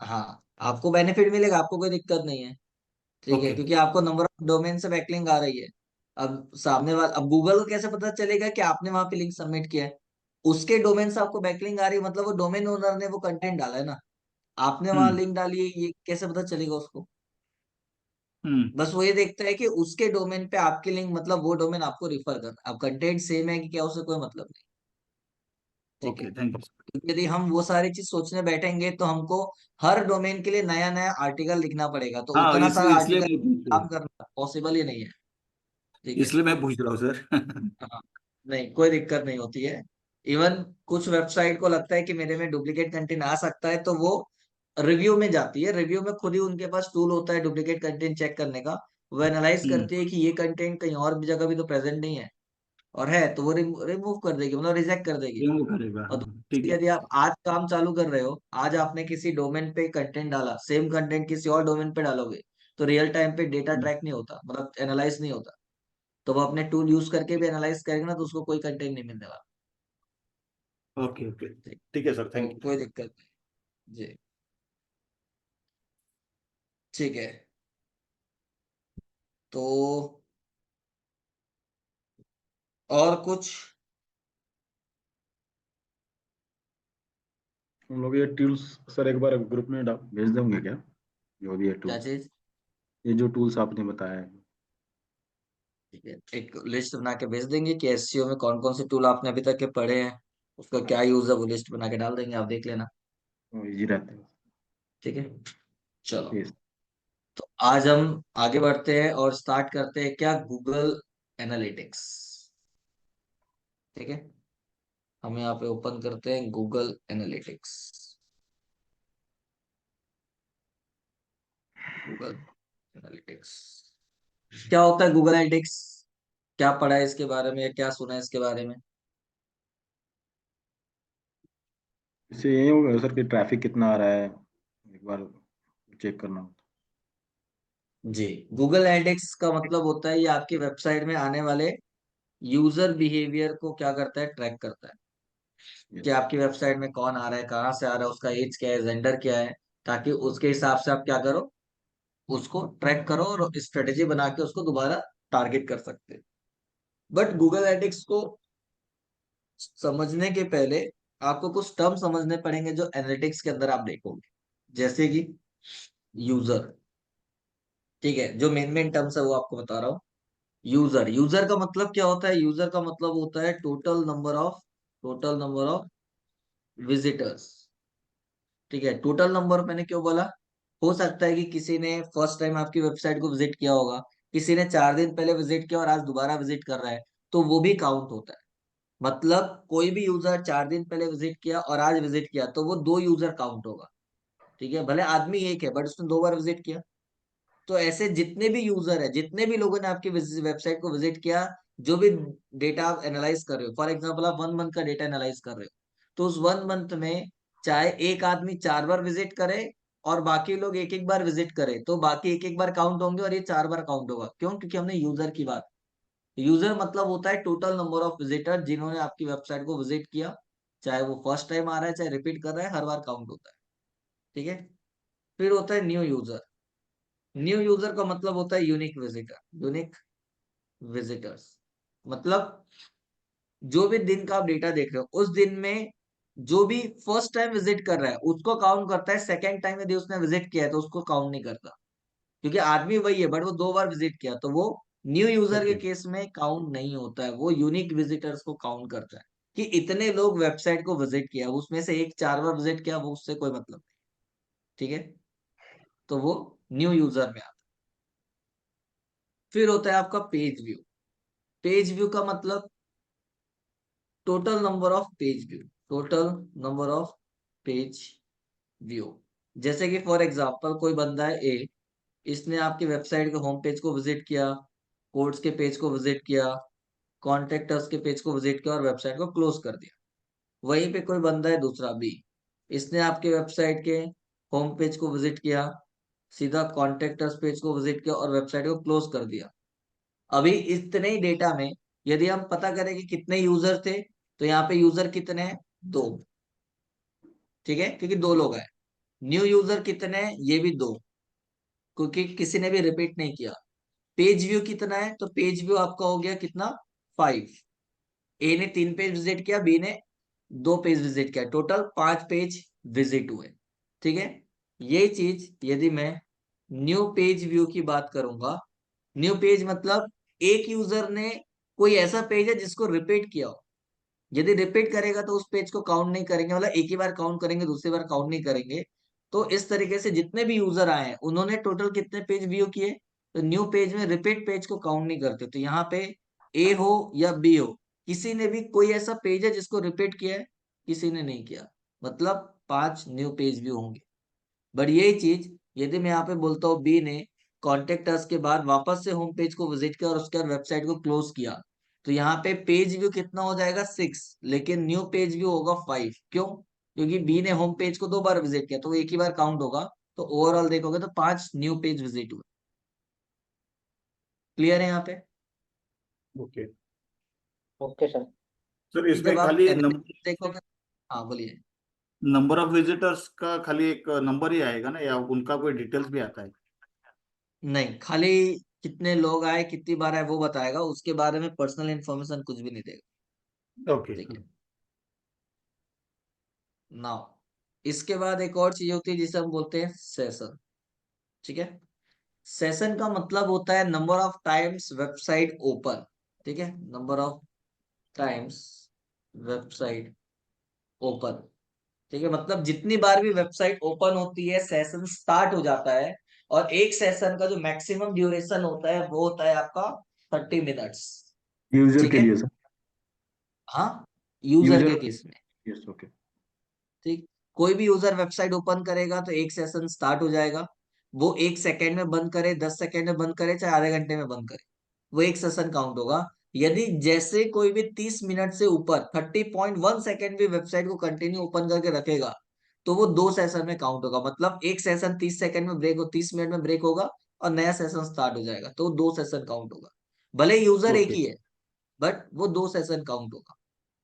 हाँ, आपको बेनिफिट मिलेगा, आपको कोई दिक्कत नहीं है। ठीक है, ओके। क्योंकि आपको नंबर ऑफ डोमेन से बैकलिंक आ रही है। अब सामने वाला, अब गूगल को कैसे पता चलेगा कि आपने वहां पे लिंक सबमिट किया है? उसके डोमेन से आपको बैकलिंक आ रही है, मतलब वो डोमेन ओनर ने वो कंटेंट डाला है ना, आपने वहां हम्म। लिंक डाली है, ये कैसे पता चलेगा उसको? हम्म। बस वो ये देखता है कि उसके डोमेन पे आपकी लिंक, मतलब वो डोमेन आपको रिफर कर, अब कंटेंट सेम है कि क्या, उससे कोई मतलब नहीं। ठीक है, ओके, थैंक यू। क्योंकि यदि हम वो सारी चीज सोचने बैठेंगे तो हमको हर डोमेन के लिए नया नया आर्टिकल लिखना पड़ेगा, तो हाँ, उतना सारा इसलिए इसलिए आर्टिकल मैं पूछ रहा काम हूँ। करना पॉसिबल ही नहीं है। ठीक है। इसलिए मैं पूछ रहा हूँ सर। हाँ, नहीं कोई दिक्कत नहीं होती है। इवन कुछ वेबसाइट को लगता है कि मेरे में डुप्लीकेट कंटेंट आ सकता है, तो वो रिव्यू में जाती है, रिव्यू में खुद ही उनके पास टूल होता है डुप्लीकेट कंटेंट चेक करने का। वो एनालाइज हम्म। करती है कि ये कंटेंट कहीं और भी जगह भी तो प्रेजेंट नहीं है, और है तो वो रिमूव कर देगी, मतलब रिजेक्ट कर देगी। रिमूव करेगा, और हाँ ठीक दूसरी, है। यदि आप आज काम चालू कर रहे हो, आज आपने किसी डोमेन पे कंटेंट डाला, सेम कंटेंट किसी और डोमेन पे डालोगे, तो रियल टाइम पे डेटा हम्म। ट्रैक नहीं होता, मतलब एनालाइज नहीं होता। तो वो अपने टूल यूज करके भी एनालाइज करेगा ना, तो उसको कोई कंटेंट नहीं मिलने वाला। Okay okay. ठीक, ठीक है सर, तो थैंक यू। कोई दिक्कत नहीं जी। ठीक है, तो और कुछ? हम लोग ये टूल्स सर एक बार ग्रुप में भेज देंगे क्या, जो भी है क्या टूल्स, चीज? ये जो टूल्स आपने बताया है? ठीक है, एक लिस्ट बना के भेज देंगे कि एसईओ में कौन कौन से टूल आपने अभी तक के पढ़े हैं, उसका क्या यूज है, वो लिस्ट बना के डाल देंगे, आप देख लेना। इजी रहता है। ठीक है, चलो। ठीक है। तो आज हम आगे बढ़ते हैं और स्टार्ट करते हैं क्या, गूगल एनालिटिक्स। ठीक है, हम यहाँ पे ओपन करते हैं गूगल एनालिटिक्स। गूगल एनालिटिक्स क्या होता है? गूगल एनालिटिक्स क्या पढ़ा है इसके बारे में, या क्या सुना है इसके बारे में? इससे यही होगा सर कि ट्रैफिक कितना आ रहा है, एक बार चेक करना होता जी, गूगल एनालिटिक्स का मतलब होता है ये आपकी वेबसाइट में आने वाले यूजर बिहेवियर को क्या करता है, ट्रैक करता है है। कि यस। आपकी वेबसाइट में कौन आ रहा है, कहाँ से आ रहा है, उसका एज क्या है, जेंडर क्या है, ताकि उसके हिसाब से आप क्या करो, उसको ट्रैक करो और स्ट्रेटेजी बना के उसको दोबारा टारगेट कर सकते हैं। बट गूगल एनालिटिक्स को समझने के पहले आपको कुछ टर्म समझने पड़ेंगे जो एनालिटिक्स के अंदर आप देखोगे, जैसे कि यूजर। ठीक है, जो मेन मेन टर्म्स है वो आपको बता रहा हूँ। यूजर, यूजर का मतलब क्या होता है? यूजर का मतलब होता है टोटल नंबर ऑफ विजिटर्स। ठीक है, टोटल नंबर मैंने क्यों बोला? हो सकता है कि किसी ने फर्स्ट टाइम आपकी वेबसाइट को विजिट किया होगा, किसी ने 4 दिन पहले विजिट किया और आज दोबारा विजिट कर रहा है, तो वो भी काउंट होता है। मतलब कोई भी यूजर 4 दिन पहले विजिट किया और आज विजिट किया, तो वो 2 यूजर काउंट होगा। ठीक है, भले आदमी एक है बट उसने 2 बार विजिट किया। तो ऐसे जितने भी यूजर है, जितने भी लोगों ने आपकी वेबसाइट को विजिट किया, जो भी डेटा आप एनालाइज कर रहे हो, फॉर एग्जांपल आप 1 मंथ का डेटा एनालाइज कर रहे हो, तो उस 1 मंथ में चाहे एक आदमी 4 बार विजिट करे और बाकी लोग एक एक बार विजिट करे, तो बाकी एक एक बार काउंट होंगे और ये 4 बार काउंट होगा। क्यों? क्योंकि हमने यूजर की बात, यूजर मतलब होता है टोटल नंबर ऑफ विजिटर जिन्होंने आपकी वेबसाइट को विजिट किया, चाहे वो फर्स्ट टाइम आ रहा है चाहे रिपीट कर रहा है, हर बार काउंट होता है। ठीक है, फिर होता है न्यू यूजर। न्यू यूजर का मतलब होता है यूनिक विजिटर, यूनिक विजिटर्स। मतलब जो भी दिन का आप डेटा देख रहे हो उस दिन में जो भी फर्स्ट टाइम विजिट कर रहा है उसको काउंट करता है, सेकेंड टाइम यदि उसने विजिट किया है तो उसको काउंट नहीं करता, क्योंकि आदमी वही है बट वो 2 बार विजिट किया, तो वो न्यू यूजर के ओके केस में काउंट नहीं होता है, वो यूनिक विजिटर्स को काउंट करता है कि इतने लोग वेबसाइट को विजिट किया, उसमें से एक 4 बार विजिट किया, वो उससे कोई मतलब नहीं। ठीक है, तो वो न्यू यूजर में आता है। फिर होता है आपका पेज व्यू। पेज व्यू का मतलब total number of page view, total number of page view. जैसे कि फॉर एग्जांपल कोई बंदा है ए, इसने आपकी वेबसाइट के होम पेज को विजिट किया, कोर्ट्स के पेज को विजिट किया, कॉन्टेक्टर्स के पेज को विजिट किया और वेबसाइट को क्लोज कर दिया। वहीं पे कोई बंदा है दूसरा बी, इसने आपके वेबसाइट के होम पेज को विजिट किया, सीधा कॉन्टेक्टर्स पेज को विजिट किया और वेबसाइट को क्लोज कर दिया। अभी इतने ही डेटा में यदि हम पता करें कि कितने यूजर थे, तो यहाँ पे यूजर कितने हैं, 2। ठीक है, क्योंकि 2 लोग आए। न्यू यूजर कितने हैं, ये भी 2, क्योंकि किसी ने भी रिपीट नहीं किया। पेज व्यू कितना है, तो पेज व्यू आपका हो गया कितना, 5। ए ने 3 पेज विजिट किया, बी ने 2 पेज विजिट किया, टोटल 5 पेज विजिट हुए। ठीक है, ये चीज यदि मैं न्यू पेज व्यू की बात करूंगा, न्यू पेज मतलब एक यूजर ने कोई ऐसा पेज है जिसको रिपीट किया हो, यदि रिपीट करेगा तो उस पेज को काउंट नहीं करेंगे, मतलब एक ही बार काउंट करेंगे, दूसरी बार काउंट नहीं करेंगे। तो इस तरीके से जितने भी यूजर आए हैं उन्होंने टोटल कितने पेज व्यू किए, तो न्यू पेज में रिपीट पेज को काउंट नहीं करते। तो यहाँ पे ए हो या बी हो, किसी ने भी कोई ऐसा पेज है जिसको रिपीट किया है, किसी ने नहीं किया, मतलब 5 न्यू पेज व्यू होंगे। बट यही चीज यदि मैं यहाँ पे बोलता हूँ बी ने कॉन्टेक्ट अस के बाद वापस से होम पेज को विजिट किया और उसके बाद वेबसाइट को क्लोज किया, तो यहाँ पे पेज व्यू कितना हो जाएगा, 6, लेकिन न्यू पेज व्यू होगा 5। क्यों, क्योंकि बी ने होम पेज को 2 बार विजिट किया तो वो एक ही बार काउंट होगा। तो ओवरऑल देखोगे तो 5 न्यू पेज विजिट हुए। क्लियर है यहाँ पे। Okay okay sir. सर, कि जब इसमें आप खाली एनालिटिक्स देखोगे, हाँ बोलिए। नंबर ऑफ विजिटर्स का खाली एक नंबर ही आएगा ना, या उनका कोई डिटेल्स भी आता है? नहीं, खाली कितने लोग आए, कितनी बार आए वो बताएगा, उसके बारे में पर्सनल इन्फॉर्मेशन कुछ भी नहीं देगा। ओके। ठीक है, नाउ इसके बाद एक और चीज होती है जिसे हम बोलते हैं सेशन। ठीक है, सेशन का मतलब होता है number of times website open. ठीक है, number of times website open. ठीक है, मतलब जितनी बार भी वेबसाइट ओपन होती है सेशन स्टार्ट हो जाता है। और एक सेशन का जो मैक्सिमम ड्यूरेशन होता है वो होता है आपका 30 मिनट्स। यूजर ठीक के है, लिए सर। हाँ, यूजर यूजर, के केस में। Yes okay. ठीक, कोई भी यूजर वेबसाइट ओपन करेगा तो एक सेशन स्टार्ट हो जाएगा। वो 1 सेकेंड में बंद करे, 10 सेकेंड में बंद करे, चाहे आधे घंटे में बंद करे, वो एक सेशन काउंट होगा। यदि जैसे कोई भी 30 मिनट से ऊपर 30.1 सेकेंड भी वेबसाइट को कंटिन्यू ओपन करके रखेगा तो वो 2 सेशन में काउंट होगा। मतलब एक सेशन 30 सेकेंड में ब्रेक हो, 30 मिनट में ब्रेक होगा और नया सेशन स्टार्ट हो जाएगा, तो 2 सेशन काउंट होगा। भले यूजर एक ओके। ही है बट वो 2 सेशन काउंट होगा।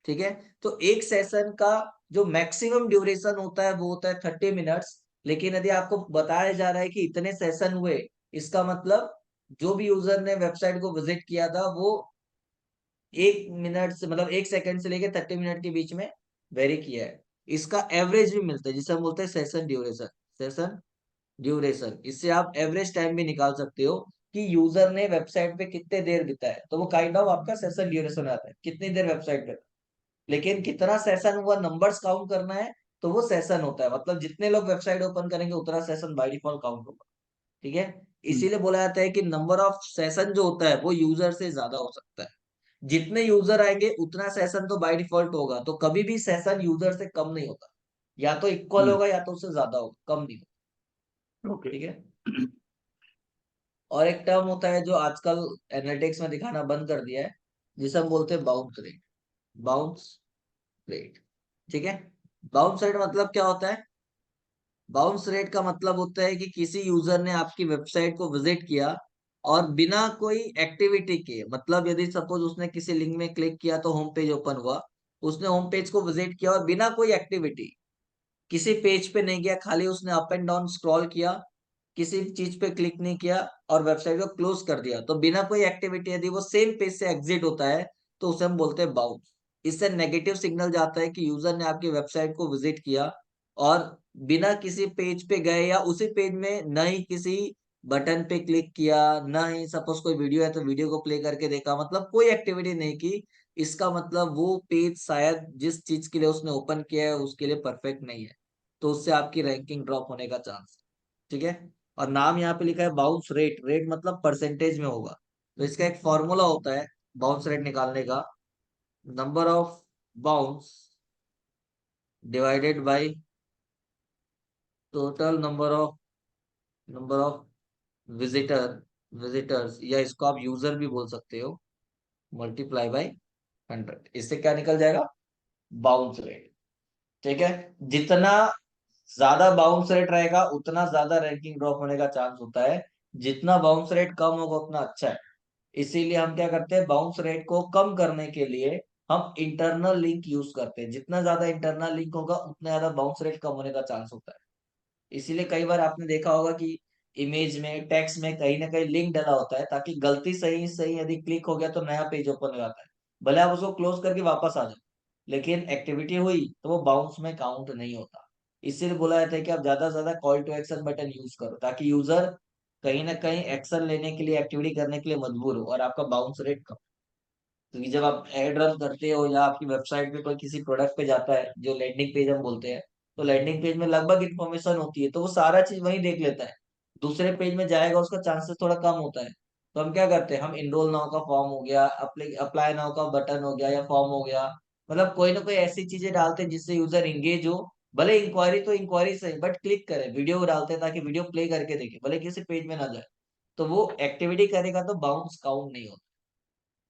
ठीक है, तो एक सेशन का जो मैक्सिमम ड्यूरेशन होता है वो होता है 30 मिनट्स। लेकिन यदि आपको बताया जा रहा है कि इतने सेशन हुए, इसका मतलब जो भी यूजर ने वेबसाइट को विजिट किया था वो 1 मिनट से, मतलब 1 सेकेंड से लेकर 30 मिनट के बीच में वेरी किया है। इसका एवरेज भी मिलता है जिसे हम बोलते हैं सेशन ड्यूरेशन। सेशन ड्यूरेशन, इससे आप एवरेज टाइम भी निकाल सकते हो कि यूजर ने वेबसाइट पे कितने देर बिताया, तो वो काइंड ऑफ आपका सेशन ड्यूरेशन आता है, कितनी देर वेबसाइट पे। लेकिन कितना सेशन हुआ नंबर्स काउंट करना है, तो वो सेशन होता है, मतलब जितने लोग वेबसाइट ओपन करेंगे उतना सेशन बाय डिफॉल्ट काउंट होगा। ठीक है, इसीलिए बोला जाता है कि नंबर ऑफ सेशन जो होता है वो यूजर से ज्यादा हो सकता है। जितने यूजर आएंगे उतना सेशन तो बाय डिफॉल्ट होगा, तो कभी भी सेशन यूजर से कम नहीं होता, या तो इक्वल होगा या तो उससे ज्यादा होगा, कम नहीं होगा। ओके। ठीक है, और एक टर्म होता है जो आजकल एनालिटिक्स में दिखाना बंद कर दिया है, जिसे हम बोलते हैं बाउंस रेट। बाउंस रेट, ठीक है, बाउंस रेट मतलब क्या होता है, बाउंस रेट का मतलब होता है कि किसी यूजर ने आपकी वेबसाइट को विजिट किया और बिना कोई एक्टिविटी के, मतलब यदि सपोज उसने किसी लिंक में क्लिक किया तो होम पेज ओपन हुआ, उसने होम पेज को विजिट किया और बिना कोई एक्टिविटी, किसी पेज पे नहीं गया, खाली उसने अप एंड डाउन स्क्रॉल किया, किसी चीज पे क्लिक नहीं किया और वेबसाइट को क्लोज कर दिया, तो बिना कोई एक्टिविटी यदि वो सेम पेज से एग्जिट होता है तो उसे हम बोलते हैं बाउंस। इससे नेगेटिव सिग्नल जाता है कि यूजर ने आपकी वेबसाइट को विजिट किया और बिना किसी पेज पे गए या उसी पेज में न ही किसी बटन पे क्लिक किया, न ही सपोज कोई वीडियो है तो वीडियो को प्ले करके देखा, मतलब कोई एक्टिविटी नहीं की, इसका मतलब वो पेज शायद जिस चीज के लिए उसने ओपन किया है उसके लिए परफेक्ट नहीं है, तो उससे आपकी रैंकिंग ड्रॉप होने का चांस। ठीक है। और नाम यहाँ पे लिखा है बाउंस रेट, रेट मतलब परसेंटेज में होगा, तो इसका एक फॉर्मूला होता है बाउंस रेट निकालने का, number of bounce divided by total number of visitors या इसको आप यूजर भी बोल सकते हो, मल्टीप्लाई बाय 100। इससे क्या निकल जाएगा? Bounce rate. ठीक है। जितना ज्यादा बाउंस रेट रहेगा उतना ज्यादा रैंकिंग ड्रॉप होने का चांस होता है, जितना बाउंस रेट कम होगा उतना अच्छा है। इसीलिए हम क्या करते हैं, बाउंस रेट को कम करने के लिए हम इंटरनल लिंक यूज करते हैं। जितना ज्यादा इंटरनल लिंक होगा उतना ज्यादा बाउंस रेट कम होने का चांस होता है। इसीलिए कई बार आपने देखा होगा कि इमेज में, टेक्स्ट में कहीं ना कहीं लिंक डला होता है, ताकि गलती सही सही यदि क्लिक हो गया तो नया पेज ओपन हो जाता है, भले आप उसको क्लोज करके वापस आ जाओ, लेकिन एक्टिविटी हुई तो वो बाउंस में काउंट नहीं होता। इसीलिए बोला जाता है कि आप ज्यादा से ज्यादा call to action button use करो, ताकि यूजर कहीं ना कहीं एक्शन लेने के लिए, एक्टिविटी करने के लिए मजबूर हो और आपका बाउंस रेट कम। क्योंकि जब आप एड रन करते हो या आपकी वेबसाइट पे कोई किसी प्रोडक्ट पे जाता है, जो लैंडिंग पेज हम बोलते हैं, तो लैंडिंग पेज में लगभग इन्फॉर्मेशन होती है, तो वो सारा चीज वहीं देख लेता है। दूसरे पेज में जाएगा उसका चांसेस थोड़ा कम होता है। तो हम क्या करते हैं, हम इनरोल नाउ का फॉर्म हो गया, अप्लाई नाउ का बटन हो गया या फॉर्म हो गया, मतलब कोई ना कोई ऐसी चीजें डालते हैं जिससे यूजर इंगेज हो। भले इंक्वायरी तो इंक्वायरी सही, बट क्लिक करे, वीडियो डालते हैं ताकि वीडियो प्ले करके देखे, भले किसी पेज में ना जाए, तो वो एक्टिविटी करेगा तो बाउंस काउंट नहीं होता।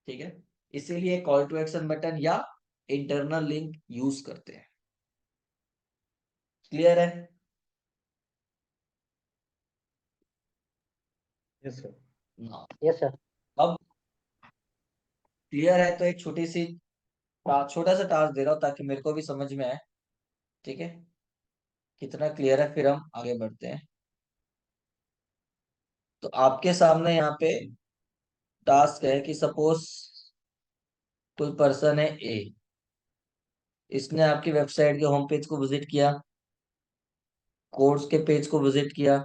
ठीक है। इसीलिए कॉल टू एक्शन बटन या इंटरनल लिंक यूज करते हैं। क्लियर है? Yes sir. हाँ। Yes sir. अब क्लियर है तो एक छोटी सी छोटा सा टास्क दे रहा हूँ ताकि मेरे को भी समझ में आए। ठीक है। कितना क्लियर है फिर हम आगे बढ़ते हैं। तो आपके सामने यहाँ पे टास्क है कि सपोज कोई पर्सन है ए, इसने आपकी वेबसाइट के होम पेज को विजिट किया, कोर्स के पेज को विजिट किया,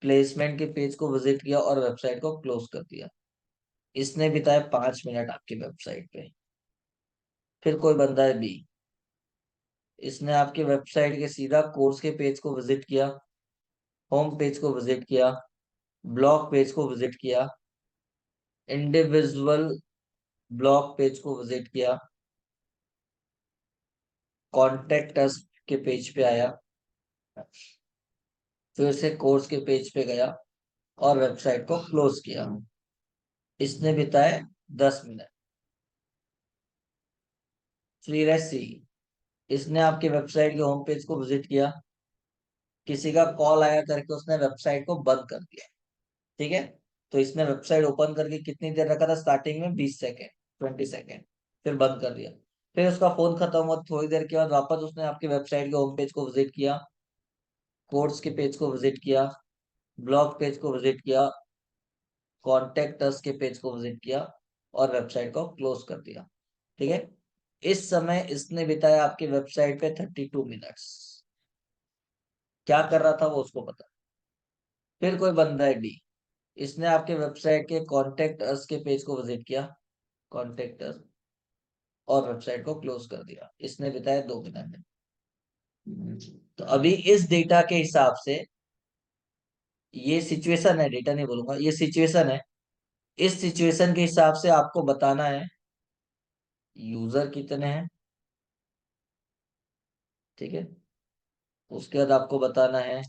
प्लेसमेंट के पेज को विजिट किया और वेबसाइट को क्लोज कर दिया। इसने बिताए 5 मिनट आपकी वेबसाइट पे। फिर कोई बंदा है बी, इसने आपकी वेबसाइट के सीधा कोर्स के पेज को विजिट किया, होम पेज को विजिट किया, ब्लॉग पेज को विजिट किया, इंडिविजुअल ब्लॉग पेज को विजिट किया, कॉन्टेक्ट अस के पेज पे आया, फिर से कोर्स के पेज पे गया और वेबसाइट को क्लोज किया। इसने बिताए 10 मिनट। फिर है सी, इसने आपकी वेबसाइट के होम पेज को विजिट किया, किसी का कॉल आया करके उसने वेबसाइट को बंद कर दिया। ठीक है। तो इसने वेबसाइट ओपन करके कितनी देर रखा था, स्टार्टिंग में 20 सेकेंड, 20 सेकेंड, फिर बंद कर दिया। फिर उसका फोन खत्म हुआ, थोड़ी देर के बाद वापस उसने आपकी वेबसाइट के होम पेज को विजिट किया, कोर्स के पेज को विजिट किया, ब्लॉग पेज को विजिट किया, कॉन्टेक्ट अस के पेज को विजिट किया और वेबसाइट को क्लोज कर दिया। ठीक है। इस समय इसने बिताया आपकी वेबसाइट पे 32 मिनट्स। क्या कर रहा था वो उसको पता। फिर कोई बंदा है डी, इसने आपके वेबसाइट के कॉन्टेक्ट अस के पेज को विजिट किया, कॉन्टेक्ट अस, और वेबसाइट को क्लोज कर दिया। इसने बिताया 2 मिनट। तो अभी इस डेटा के हिसाब से, ये सिचुएशन है, डेटा नहीं बोलूंगा, ये सिचुएशन है। इस सिचुएशन के हिसाब से आपको बताना है यूजर कितने हैं। ठीक है। उसके बाद आपको बताना है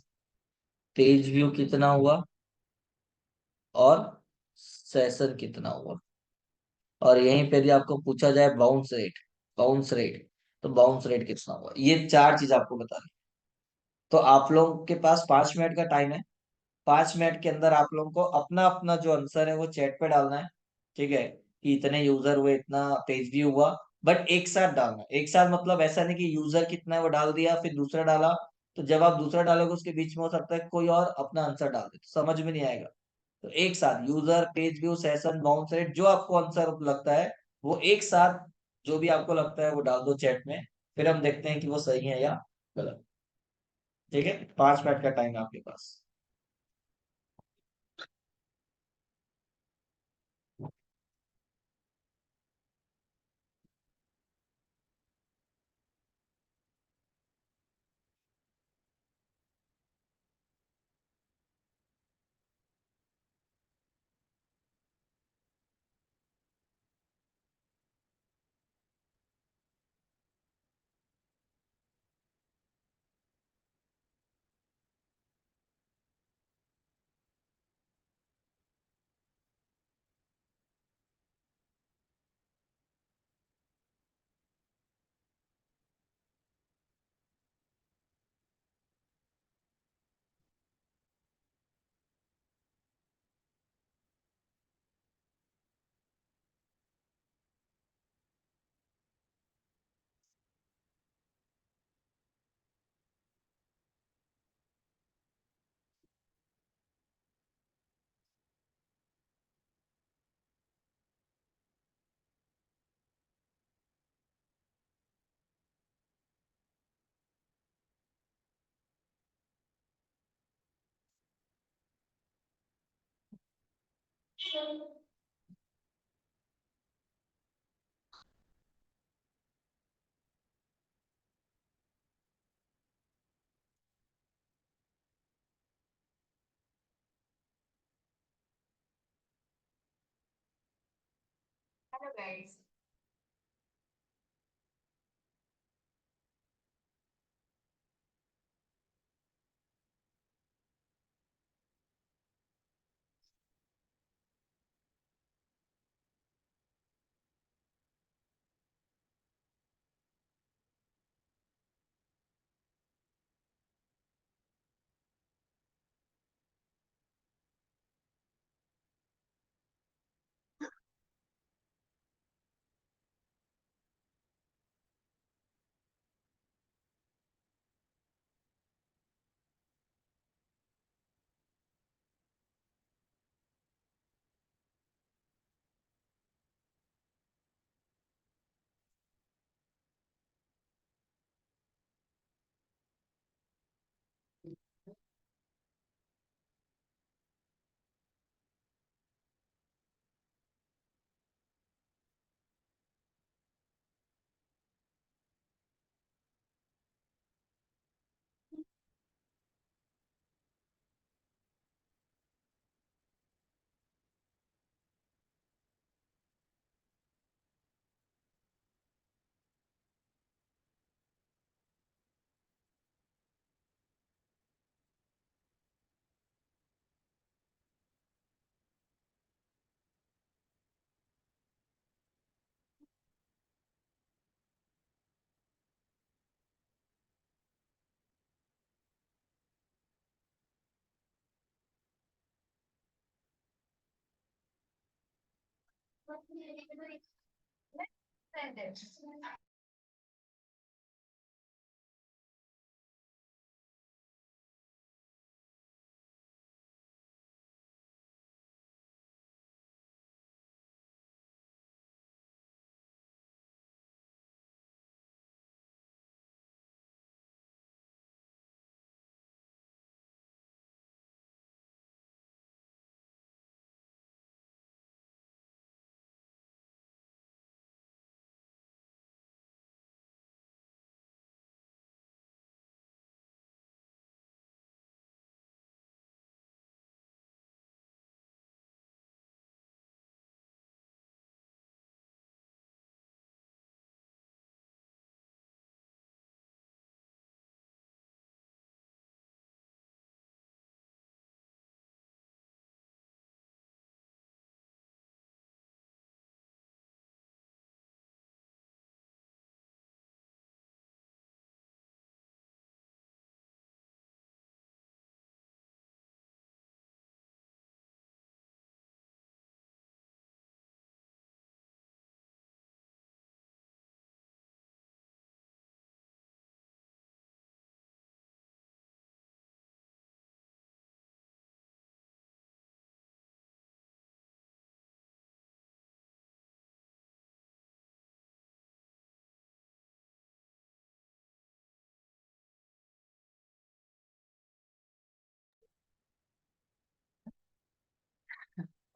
पेज व्यू कितना हुआ और सेशन कितना हुआ। और यहीं पे भी आपको पूछा जाए बाउंस रेट, बाउंस रेट, तो बाउंस रेट कितना हुआ, ये 4 चीज आपको बतानी। तो आप लोगों के पास 5 मिनट का टाइम है। 5 मिनट के अंदर आप लोगों को अपना अपना जो आंसर है वो चैट पे डालना है। ठीक है। कि इतने यूजर हुए, इतना पेज व्यू हुआ, बट एक साथ डालना। एक साथ मतलब ऐसा नहीं कि यूजर कितना है वो डाल दिया फिर दूसरा डाला, तो जब आप दूसरा डालोगे उसके बीच में हो सकता है कोई और अपना आंसर डाल दे, तो समझ में नहीं आएगा। तो एक साथ user, page view, session, bounce rate, जो आपको आंसर लगता है वो एक साथ जो भी आपको लगता है वो डाल दो चैट में, फिर हम देखते हैं कि वो सही है या गलत। ठीक है, 5 मिनट का टाइम है आपके पास।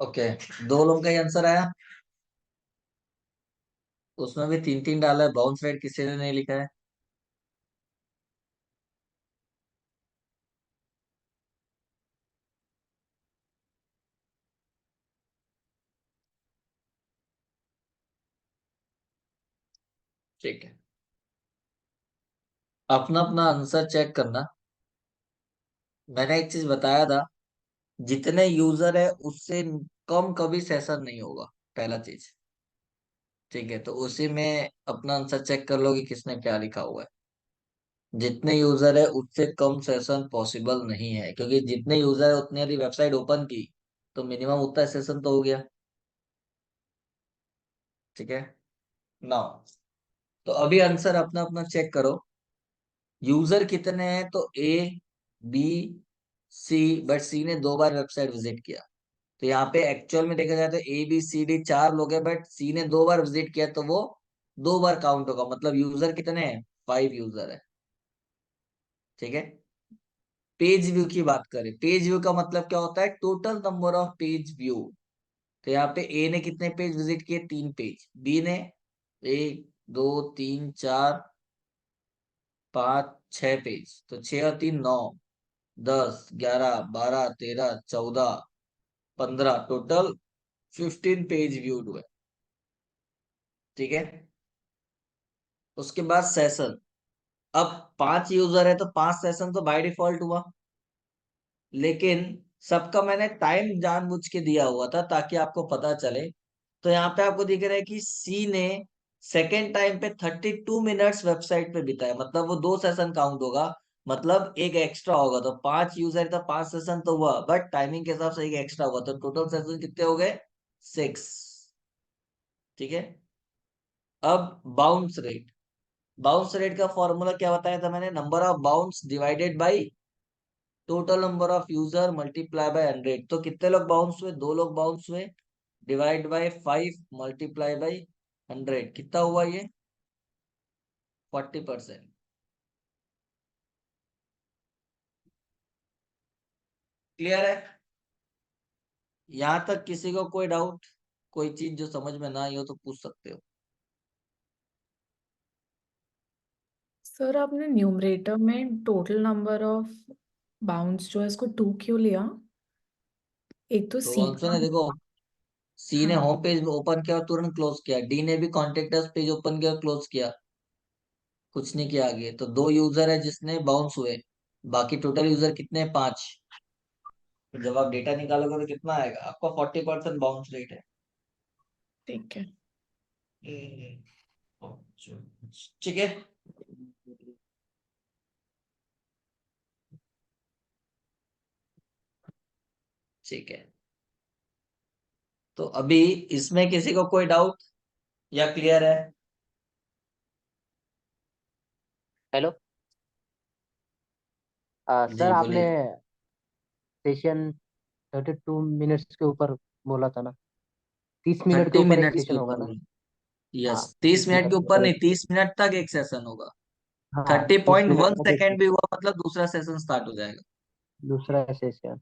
ओके, 2 लोगों का ही आंसर आया। उसमें भी 3-3 डाला है, बाउंस रेट किसी ने नहीं लिखा है। ठीक है, अपना अपना आंसर चेक करना। मैंने एक चीज बताया था, जितने यूजर है उससे कम कभी सेशन नहीं होगा, पहला चीज। ठीक है, तो उसी में अपना आंसर चेक कर लो कि किसने क्या लिखा हुआ है। जितने यूजर है उससे कम सेशन पॉसिबल नहीं है, क्योंकि जितने यूजर है उतने यदि वेबसाइट ओपन की तो मिनिमम उतना सेशन तो हो गया। ठीक है, नाउ तो अभी आंसर अपना अपना चेक करो। यूजर कितने हैं, तो ए, बी, सी, बट सी ने 2 बार वेबसाइट विजिट किया। तो यहाँ पे एक्चुअल में देखा जाए तो ए बी सी डी 4 लोग हैं, बट सी ने 2 बार विजिट किया तो वो 2 बार काउंट होगा। मतलब यूजर कितने हैं, 5 यूजर है। ठीक है, पेज व्यू की बात करें, पेज व्यू का मतलब क्या होता है, total number of page view. तो यहाँ पे ए ने कितने पेज विजिट किए, 3 पेज। बी ने 1 2 3 4 5 6 पेज, तो 6 और 3 9, 10 11 12 13 14 15, टोटल 15 पेज व्यूड हुए। ठीक है, उसके बाद सेशन। अब 5 यूजर है तो 5 सेशन तो बाय डिफॉल्ट हुआ, लेकिन सबका मैंने टाइम जानबूझ के दिया हुआ था ताकि आपको पता चले। तो यहाँ पे आपको दिख रहा है कि सी ने सेकेंड टाइम पे 32 मिनट्स वेबसाइट पे बिताया, मतलब वो 2 सेशन काउंट होगा। मतलब एक एक्स्ट्रा होगा, तो 5 यूजर था, 5 सेशन तो हुआ, बट टाइमिंग के हिसाब से एक एक्स्ट्रा हुआ, तो टोटल सेशन कितने हो गए, 6। ठीक है, अब बाउंस रेट। बाउंस रेट का फॉर्मूला क्या बताया था मैंने, number of bounce divided by total number of user multiply by 100। तो कितने लोग बाउंस हुए, 2 लोग बाउंस हुए, डिवाइड बाय 5 मल्टीप्लाई बाय 100, कितना हुआ ये, 40%। क्लियर है, यहां तक किसी को कोई डाउट, कोई चीज जो समझ में ना आई हो तो पूछ सकते हो। सर आपने न्यूमरेटर में टोटल नंबर ऑफ बाउंस जो है इसको 2 क्यों लिया? एक तो तो सी आंसर का। है, देखो, सी ने हाँ। होम पेज ओपन किया और तुरंत क्लोज किया, डी ने भी कॉन्टेक्ट अस पेज ओपन किया और क्लोज किया, कुछ नहीं किया आगे। तो 2 यूजर है जिसने बाउंस हुए, बाकी टोटल यूजर कितने, 5। तो जब आप डेटा निकालोगे तो कितना आएगा आपका, 40% बाउंस रेट है। ठीक है। ठीक है, ठीक है, तो अभी इसमें किसी को कोई डाउट या क्लियर है? हेलो। सर जी आपने बोलिए। सेशन 32 मिनट्स के ऊपर बोला था ना, 30 मिनट के 30 ऊपर एक मिनट्स के सेशन होगा ऊपर, ना। यस, हाँ, 30 मिनट 30 मिनट के के ऊपर ऊपर नहीं, एक। 30 मिनट तक एक सेशन होगा। हाँ, थर्टी 30 पॉइंट मिनट वन तक एक सेकेंड भी हुआ मतलब दूसरा सेशन स्टार्ट हो जाएगा। दूसरा सेशन।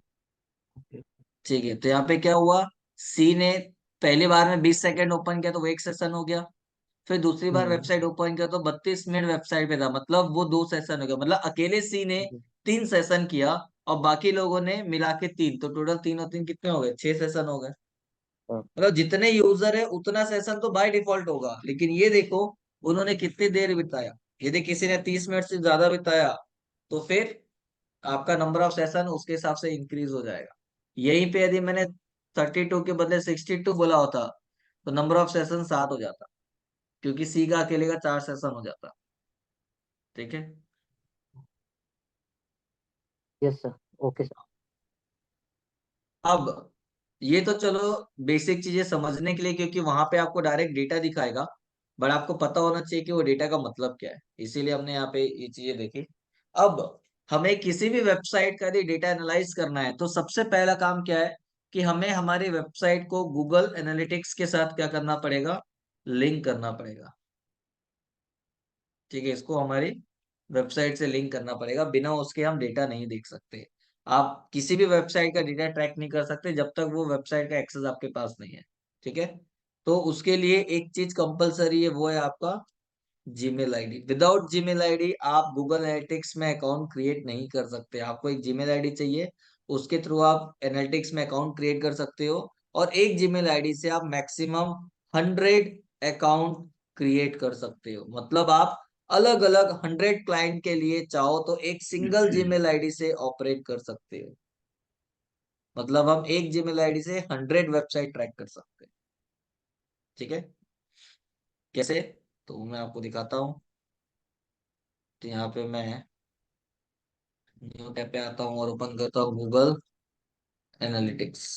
ठीक है, तो यहाँ पे क्या हुआ, सी ने पहली बार में 20 सेकेंड ओपन किया तो वो एक सेशन हो गया। फिर दूसरी बार हम्म। वेबसाइट ओपन किया तो 32 मिनट वेबसाइट पे था, मतलब वो 2 सेशन हो गया। मतलब अकेले सी ने 3 सेशन किया और बाकी लोगों ने मिला के 3, तो टोटल 3 और 3 कितने हो गए, 6 सेशन हो गए। हाँ, मतलब जितने यूजर है उतना सेशन तो बाय डिफॉल्ट होगा, लेकिन ये देखो उन्होंने कितनी देर बिताया। यदि किसी ने 30 मिनट से ज्यादा बिताया तो फिर आपका नंबर ऑफ सेशन उसके हिसाब से इंक्रीज हो जाएगा। यहीं पे यदि मैंने 32 के बदले 62 बोला होता तो नंबर ऑफ सेशन 7 हो जाता, क्योंकि सी का अकेले का 4 सेशन हो जाता। ठीक है, यस सर। Okay sir. अब ये तो चलो बेसिक चीजें समझने के लिए, क्योंकि वहां पे आपको डायरेक्ट डेटा दिखाएगा, बट आपको पता होना चाहिए कि वो डेटा का मतलब क्या है, इसीलिए हमने यहाँ पे ये चीजें देखी। अब हमें किसी भी वेबसाइट का यदि डेटा एनालाइज करना है तो सबसे पहला काम क्या है कि हमें हमारी वेबसाइट को गूगल एनालिटिक्स के साथ क्या करना पड़ेगा, लिंक करना पड़ेगा। ठीक है, इसको हमारी वेबसाइट से लिंक करना पड़ेगा, बिना उसके हम डेटा नहीं देख सकते। आप किसी भी वेबसाइट का डेटा ट्रैक नहीं कर सकते जब तक वो वेबसाइट का एक्सेस आपके पास नहीं है। ठीक है, तो उसके लिए एक चीज कंपलसरी है, वो है आपका Gmail ID. Without Gmail ID आप गूगल एनालिटिक्स में अकाउंट क्रिएट नहीं कर सकते। आपको एक जीमेल आईडी चाहिए, उसके थ्रू आप एनालिटिक्स में अकाउंट क्रिएट कर सकते हो। और एक जीमेल आईडी से आप मैक्सिमम 100 अकाउंट क्रिएट कर सकते हो। मतलब आप अलग अलग 100 क्लाइंट के लिए चाहो तो एक सिंगल जीमेल आईडी से ऑपरेट कर सकते हो। मतलब हम एक जीमेल आईडी से 100 वेबसाइट ट्रैक कर सकते हैं। ठीक है, कैसे? तो मैं आपको दिखाता हूँ। तो यहाँ पे मैं न्यू टैब पे आता हूँ और ओपन करता हूँ गूगल एनालिटिक्स।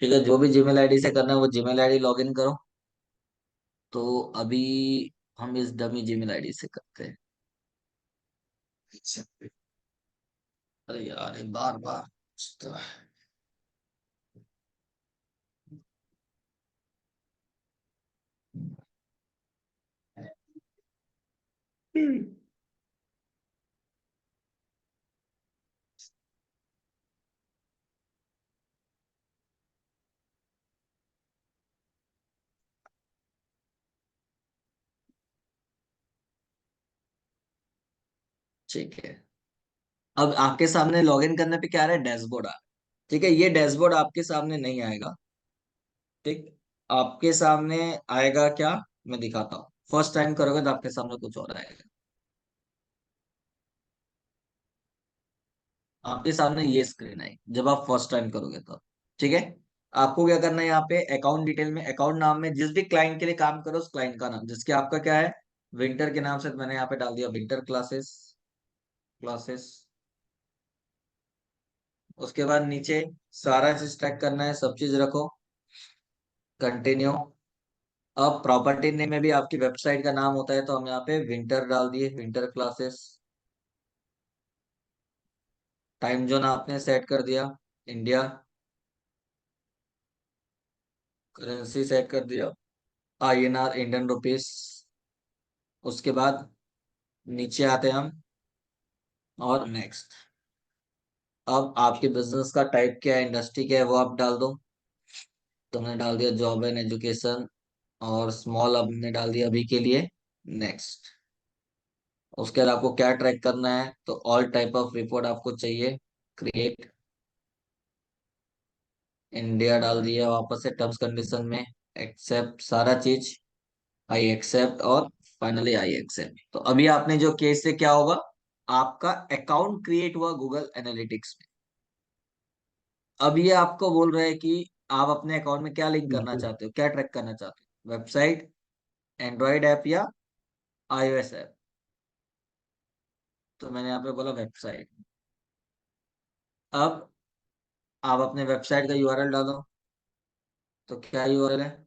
ठीक है, जो भी जीमेल आईडी से करना है वो जीमेल आईडी लॉगिन करो। तो अभी हम इस डमी जीमेल आईडी से करते हैं। अरे यार ये बार बार ठीक है, अब आपके सामने लॉगिन करने पे क्या आ रहा है? डैशबोर्ड आ रहा है। ठीक है, ये डैशबोर्ड आपके सामने नहीं आएगा। ठीक, आपके सामने आएगा क्या, मैं दिखाता हूँ। फर्स्ट टाइम करोगे तो आपके सामने कुछ और आएगा। आपके सामने ये स्क्रीन आई जब आप फर्स्ट टाइम करोगे तो। ठीक है, आपको क्या करना है, यहाँ पे अकाउंट डिटेल में अकाउंट नाम में जिस भी क्लाइंट के लिए काम करो उस क्लाइंट का नाम, जिसके आपका क्या है विंटर के नाम से, मैंने यहाँ पे डाल दिया विंटर क्लासेस। क्लासेस, उसके बाद नीचे सारा चीज टैग करना है, सब चीज रखो, कंटिन्यू। अब प्रॉपर्टी नेम में भी आपकी वेबसाइट का नाम होता है, तो हम यहाँ पे विंटर डाल दिए, विंटर क्लासेस। टाइम जोन आपने सेट कर दिया इंडिया, करेंसी सेट कर दिया INR, इंडियन रुपीस। उसके बाद नीचे आते हैं हम और नेक्स्ट। अब आपके बिजनेस का टाइप क्या है, इंडस्ट्री क्या है, वो आप डाल दो। तो हमने डाल दिया जॉब एंड एजुकेशन, और स्मॉल अब हमने डाल दिया अभी के लिए, नेक्स्ट। उसके बाद आपको क्या ट्रैक करना है, तो ऑल टाइप ऑफ रिपोर्ट आपको चाहिए, क्रिएट इंडिया डाल दिया, वापस से टर्म्स कंडीशन में एक्सेप्ट सारा चीज, आई एक्सेप्ट, और फाइनली आई एक्सेप्ट। तो अभी आपने जो केस से क्या होगा, आपका अकाउंट क्रिएट हुआ गूगल एनालिटिक्स में। अब ये आपको बोल रहा है कि आप अपने अकाउंट में क्या लिंक करना चाहते हो, क्या ट्रैक करना चाहते हो, वेबसाइट, एंड्रॉइड ऐप या iOS ऐप। तो मैंने यहाँ पे बोला वेबसाइट। अब आप अपने वेबसाइट का URL डालो। तो क्या URL है,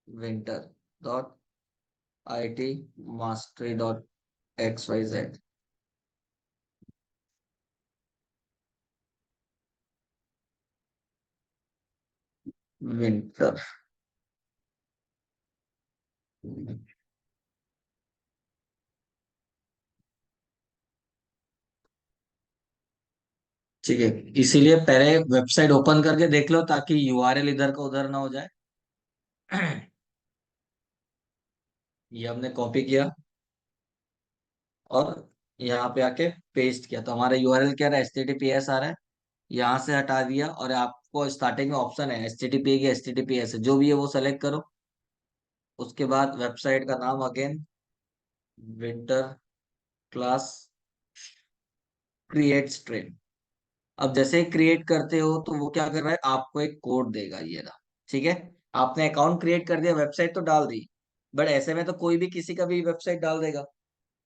winter.itmastery.xyz। विंटर, ठीक है। इसीलिए पहले वेबसाइट ओपन करके देख लो ताकि URL इधर का उधर ना हो जाए। ये हमने कॉपी किया और यहाँ पे आके पेस्ट किया, तो हमारा URL क्या रहा है, HTTPS आ रहा है। यहाँ से हटा दिया और आपको स्टार्टिंग में ऑप्शन है HTTP की, HTTPS जो भी है वो सेलेक्ट करो। उसके बाद वेबसाइट का नाम again winter class create stream. अब जैसे ही क्रिएट करते हो तो वो क्या कर रहा है, आपको एक कोड देगा, ये रहा। ठीक है, आपने अकाउंट क्रिएट कर दिया, वेबसाइट तो डाल दी, बट ऐसे में तो कोई भी किसी का भी वेबसाइट डाल देगा।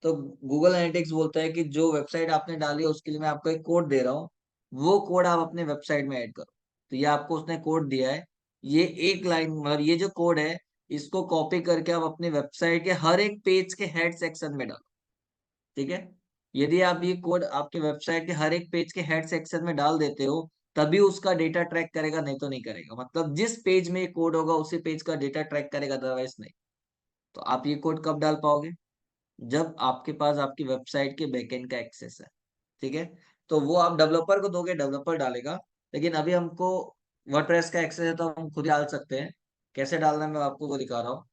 तो गूगल एनालिटिक्स बोलता है कि जो वेबसाइट आपने डाली है उसके लिए मैं आपको एक कोड दे रहा हूँ, वो कोड आप अपने वेबसाइट में ऐड करो। तो ये आपको उसने कोड दिया है, ये एक लाइन, मतलब ये जो कोड है इसको कॉपी करके आप अपने वेबसाइट के हर एक पेज के हेड सेक्शन में डालो। ठीक है, यदि आप ये कोड आपके वेबसाइट के हर एक पेज के हेड सेक्शन में डाल देते हो तभी उसका डेटा ट्रैक करेगा, नहीं तो नहीं करेगा। मतलब जिस पेज में ये कोड होगा उसी पेज का डेटा ट्रैक करेगा, अदरवाइज नहीं। तो आप ये कोड कब डाल पाओगे? जब आपके पास आपकी वेबसाइट के बैकएंड का एक्सेस है, ठीक है। तो वो आप डेवलपर को दोगे, डेवलपर डालेगा। लेकिन अभी हमको वर्डप्रेस का एक्सेस है तो हम खुद ही डाल सकते हैं। कैसे डालना है मैं आपको वो दिखा रहा हूँ।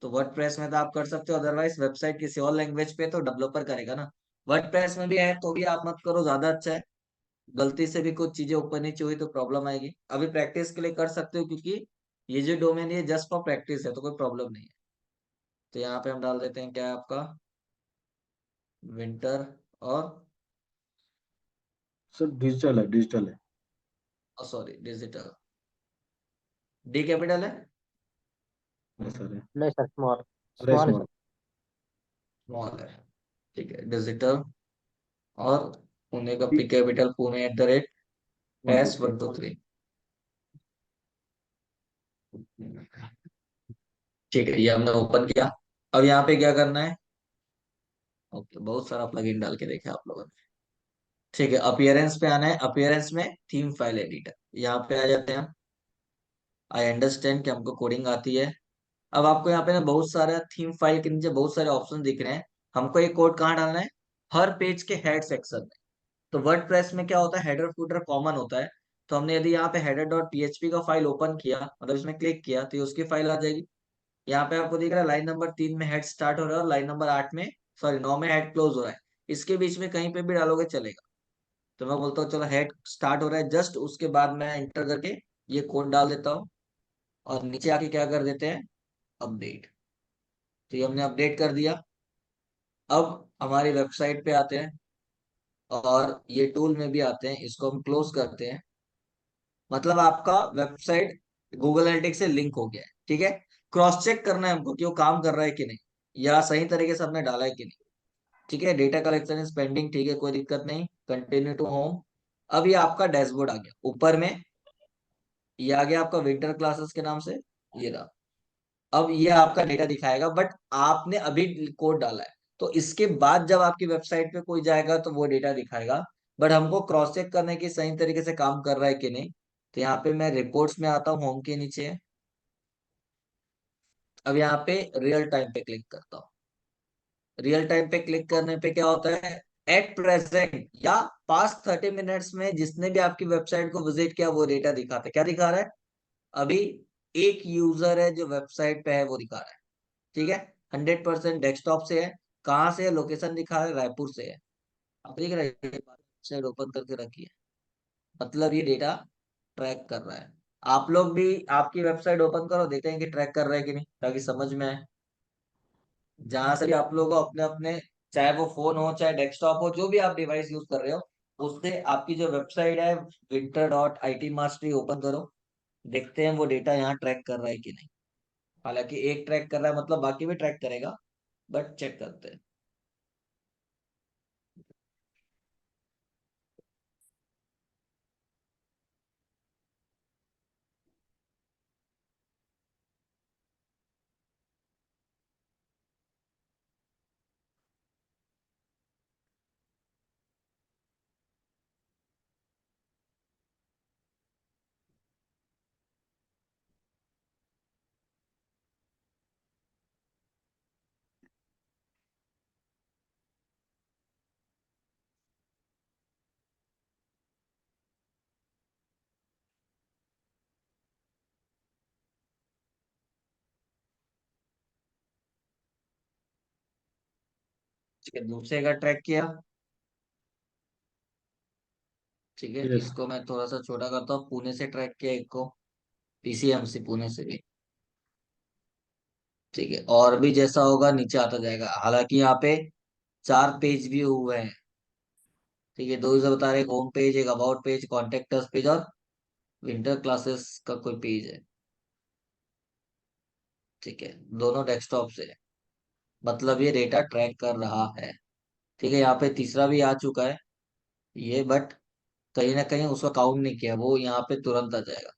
तो वर्डप्रेस में तो आप कर सकते हो, अदरवाइज वेबसाइट किसी और लैंग्वेज पे तो डेवलपर करेगा ना। वर्डप्रेस में भी है तो भी आप मत करो, ज्यादा अच्छा है। गलती से भी कुछ चीजें ऊपर नीचे हुई तो प्रॉब्लम आएगी। अभी प्रैक्टिस के लिए कर सकते हो, क्योंकि ये जो डोमेन ये जस्ट फॉर प्रैक्टिस है, तो कोई प्रॉब्लम नहीं है। तो यहाँ पे हम डाल देते हैं क्या है आपका, विंटर और सर डिजिटल है। सॉरी डिजिटल, डी कैपिटल है, सर है। नहीं सर, स्मॉल अरे स्मॉल है स्मॉल। सर। स्मॉल है, ठीक है। डिजिटल और पुणे का P capital, Pune @ one two three. S123। ठीक है, ये हमने ओपन किया। अब यहाँ पे क्या करना है? ओके, बहुत सारा प्लगइन डाल के देखे आप लोगों ने। ठीक है, अपीयरेंस पे आना है। अपीयरेंस में थीम फाइल एडिटर, यहाँ पे आ जाते हैं हम। आई अंडरस्टैंड कि हमको कोडिंग आती है। अब आपको यहाँ पे ना बहुत सारा थीम फाइल के नीचे बहुत सारे ऑप्शन दिख रहे हैं। हमको एक कोड कहाँ डालना है? हर पेज के हेड सेक्शन में। तो वर्डप्रेस में क्या होता है, हेडर फुटर कॉमन होता है। तो हमने यदि यहाँ पे header.php का फाइल ओपन किया, मतलब इसमें क्लिक किया, तो ये उसकी फाइल आ जाएगी। यहाँ पे आपको दिख रहा है लाइन नंबर 3 में हेड स्टार्ट हो रहा है और लाइन नंबर 8 में, सॉरी 9 में हेड क्लोज हो रहा है। इसके बीच में कहीं पे भी डालोगे चलेगा। तो मैं बोलता हूँ चलो हेड स्टार्ट हो रहा है, जस्ट उसके बाद मैं एंटर करके ये कोड डाल देता हूँ। और नीचे आके क्या कर देते हैं, अपडेट। तो ये हमने अपडेट कर दिया। अब हमारी वेबसाइट पे आते हैं और ये टूल में भी आते हैं, इसको हम क्लोज करते हैं। मतलब आपका वेबसाइट गूगल एनालिटिक्स से लिंक हो गया है, ठीक है। क्रॉस चेक करना है हमको कि वो काम कर रहा है कि नहीं, या सही तरीके से हमने डाला है कि नहीं। ठीक है, डेटा कलेक्शन इज पेंडिंग, ठीक है, कोई दिक्कत नहीं। Continue to home. अब ये आपका डैशबोर्ड आ गया ऊपर में। ये आ गया आपका विंटर क्लासेस के नाम से, ये रहा। अब ये आपका डेटा दिखाएगा, बट आपने अभी कोड डाला है। तो इसके बाद जब आपकी वेबसाइट पे कोई जाएगा तो वो डेटा दिखाएगा। बट हमको क्रॉस चेक करने की सही तरीके से काम कर रहा है कि नहीं। तो यहाँ पे मैं रिपोर्ट्स में आता हूँ, होम के नीचे है। अब यहाँ पे रियल टाइम पे क्लिक करता हूँ। रियल टाइम पे क्लिक करने पे क्या होता है, एट प्रेजेंट या पास्ट 30 मिनट्स में जिसने भी आपकी वेबसाइट को विजिट किया वो डेटा दिखाता है। क्या दिखा रहा है? अभी एक यूजर है जो वेबसाइट पे है, वो दिखा रहा है। ठीक है, 100% डेस्कटॉप से है। कहाँ से है? लोकेशन दिखा रहा है, रायपुर से है। आप देख रहे हैं, वेबसाइट ओपन करके रखी है, मतलब ये डेटा ट्रैक कर रहा है। आप लोग भी आपकी वेबसाइट ओपन करो, देखते हैं कि ट्रैक कर रहा है कि नहीं, ताकि समझ में आए। जहां से भी आप लोग अपने अपने, चाहे वो फोन हो चाहे डेस्कटॉप हो, जो भी आप डिवाइस यूज कर रहे हो, उससे आपकी जो वेबसाइट है winter.it-mastery ओपन करो। देखते हैं वो डेटा यहाँ ट्रैक कर रहा है कि नहीं। हालांकि एक ट्रैक कर रहा है मतलब बाकी भी ट्रैक करेगा, बट चेक करते हैं। ठीक है, दूसरे का ट्रैक किया। ठीक है, यस। इसको मैं थोड़ा सा छोटा करता हूँ। पुणे से ट्रैक किया एक को, पीसीएमसी पुणे से भी। ठीक है, और भी जैसा होगा नीचे आता जाएगा। हालांकि यहाँ पे 4 पेज भी हुए हैं। ठीक है, दो ही से बता रहे, एक होम पेज, एक अबाउट पेज, कॉन्टेक्ट पेज और विंटर क्लासेस का कोई पेज है। ठीक है, दोनों डेस्कटॉप से है, मतलब ये डेटा ट्रैक कर रहा है। ठीक है, यहाँ पे तीसरा भी आ चुका है ये, बट कहीं ना कहीं उसका काउंट नहीं किया, वो यहाँ पे तुरंत आ जाएगा।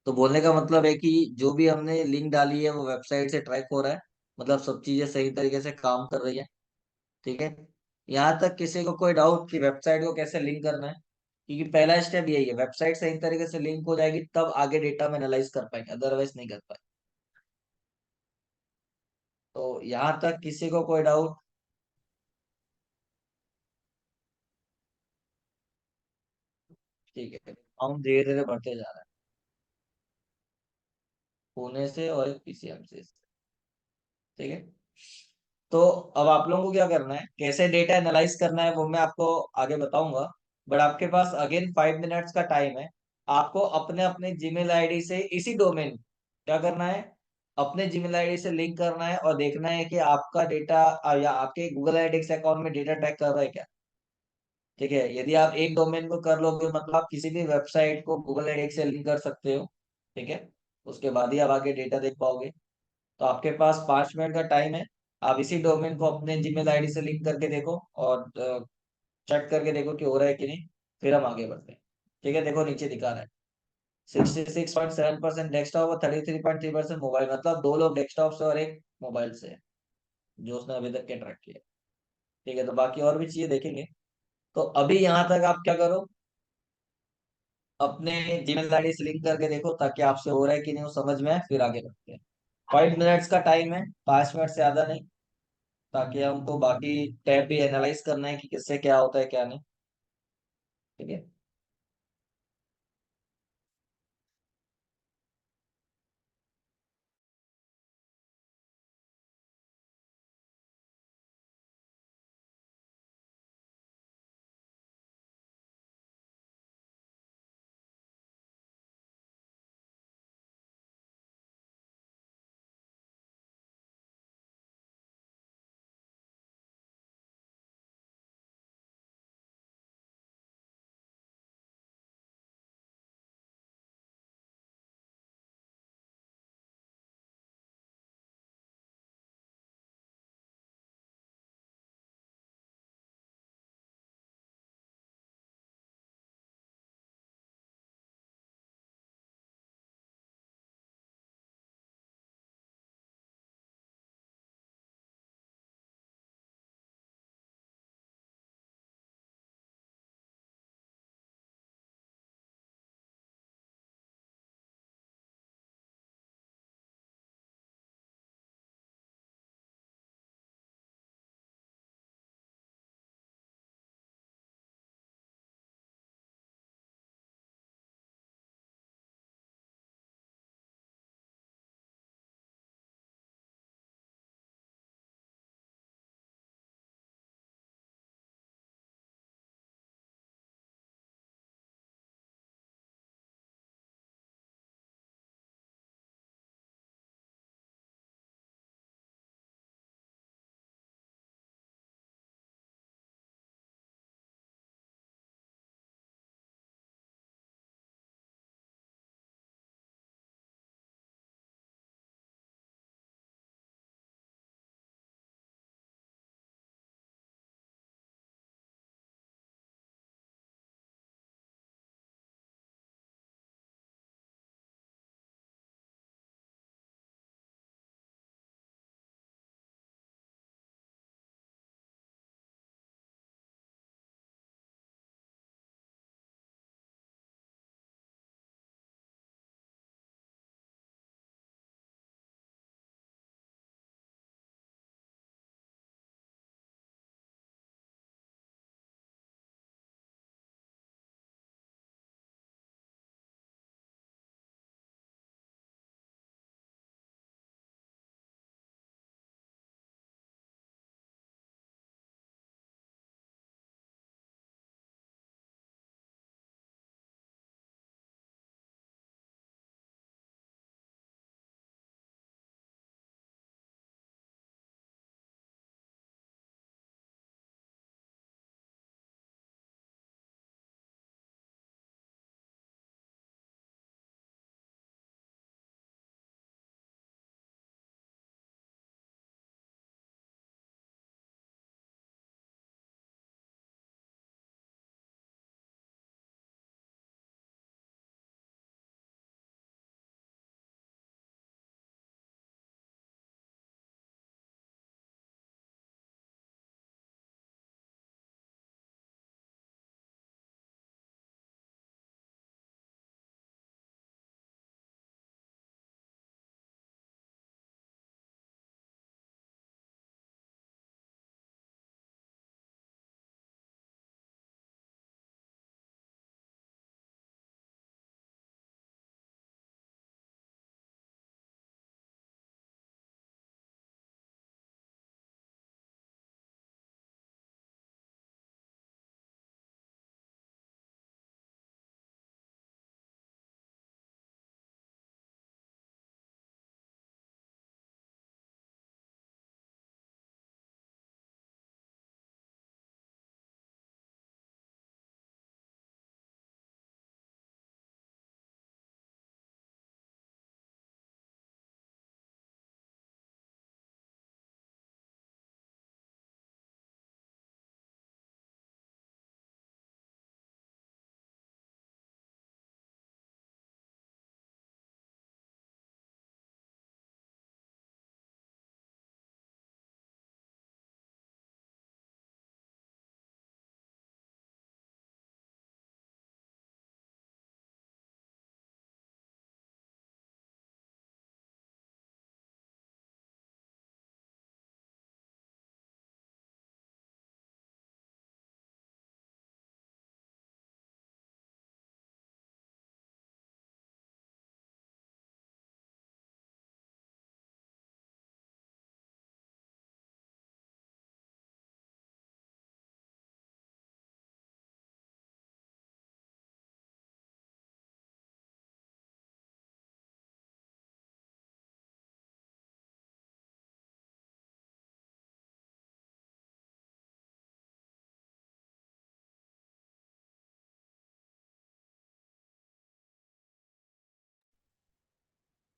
तो बोलने का मतलब है कि जो भी हमने लिंक डाली है वो वेबसाइट से ट्रैक हो रहा है, मतलब सब चीजें सही तरीके से काम कर रही है। ठीक है, यहाँ तक किसी को कोई डाउट कि वेबसाइट को कैसे लिंक करना है? क्योंकि पहला स्टेप यही है, वेबसाइट सही तरीके से लिंक हो जाएगी तब आगे डेटा में एनालाइज कर पाएंगे, अदरवाइज नहीं कर पाएंगे। तो यहाँ तक किसी को कोई डाउट? ठीक है, हम धीरे धीरे बढ़ते जा रहे हैं, पुणे से और एक पीसीएमसी से। ठीक है, तो अब आप लोगों को क्या करना है, कैसे डेटा एनालाइज करना है वो मैं आपको आगे बताऊंगा। बट आपके पास अगेन 5 मिनट्स का टाइम है। आपको अपने अपने जीमेल आईडी से इसी डोमेन क्या करना है, अपने जीमेल आईडी से लिंक करना है और देखना है कि आपका डेटा या आपके गूगल एनालिटिक्स अकाउंट में डेटा ट्रैक कर रहा है क्या। ठीक है, यदि आप एक डोमेन को कर लोगे मतलब आप किसी भी वेबसाइट को गूगल एनालिटिक्स से लिंक कर सकते हो। ठीक है, उसके बाद ही आप आगे डेटा देख पाओगे। तो आपके पास 5 मिनट का टाइम है। आप इसी डोमेन को अपने जीमेल आईडी से लिंक करके देखो और चेक करके देखो कि हो रहा है कि नहीं, फिर हम आगे बढ़ते हैं। ठीक है, देखो नीचे दिखा रहा है 66.7% डेस्कटॉप और 33.3% मोबाइल, मतलब 2 लोग डेस्कटॉप से और एक मोबाइल से है, जो उसने अभी तक के ट्रैक किया। ठीक है, तो बाकी और भी चीजें देखेंगे। तो अभी यहाँ तक आप क्या करो, अपने जीमेल आईडी से लिंक करके देखो ताकि आपसे हो रहा है कि नहीं वो समझ में आए, फिर आगे बढ़ते हैं। 5 मिनट्स का टाइम है, 5 मिनट से ज्यादा नहीं, ताकि हमको बाकी टैब भी एनालाइज करना है कि किससे क्या होता है क्या नहीं। ठीक है।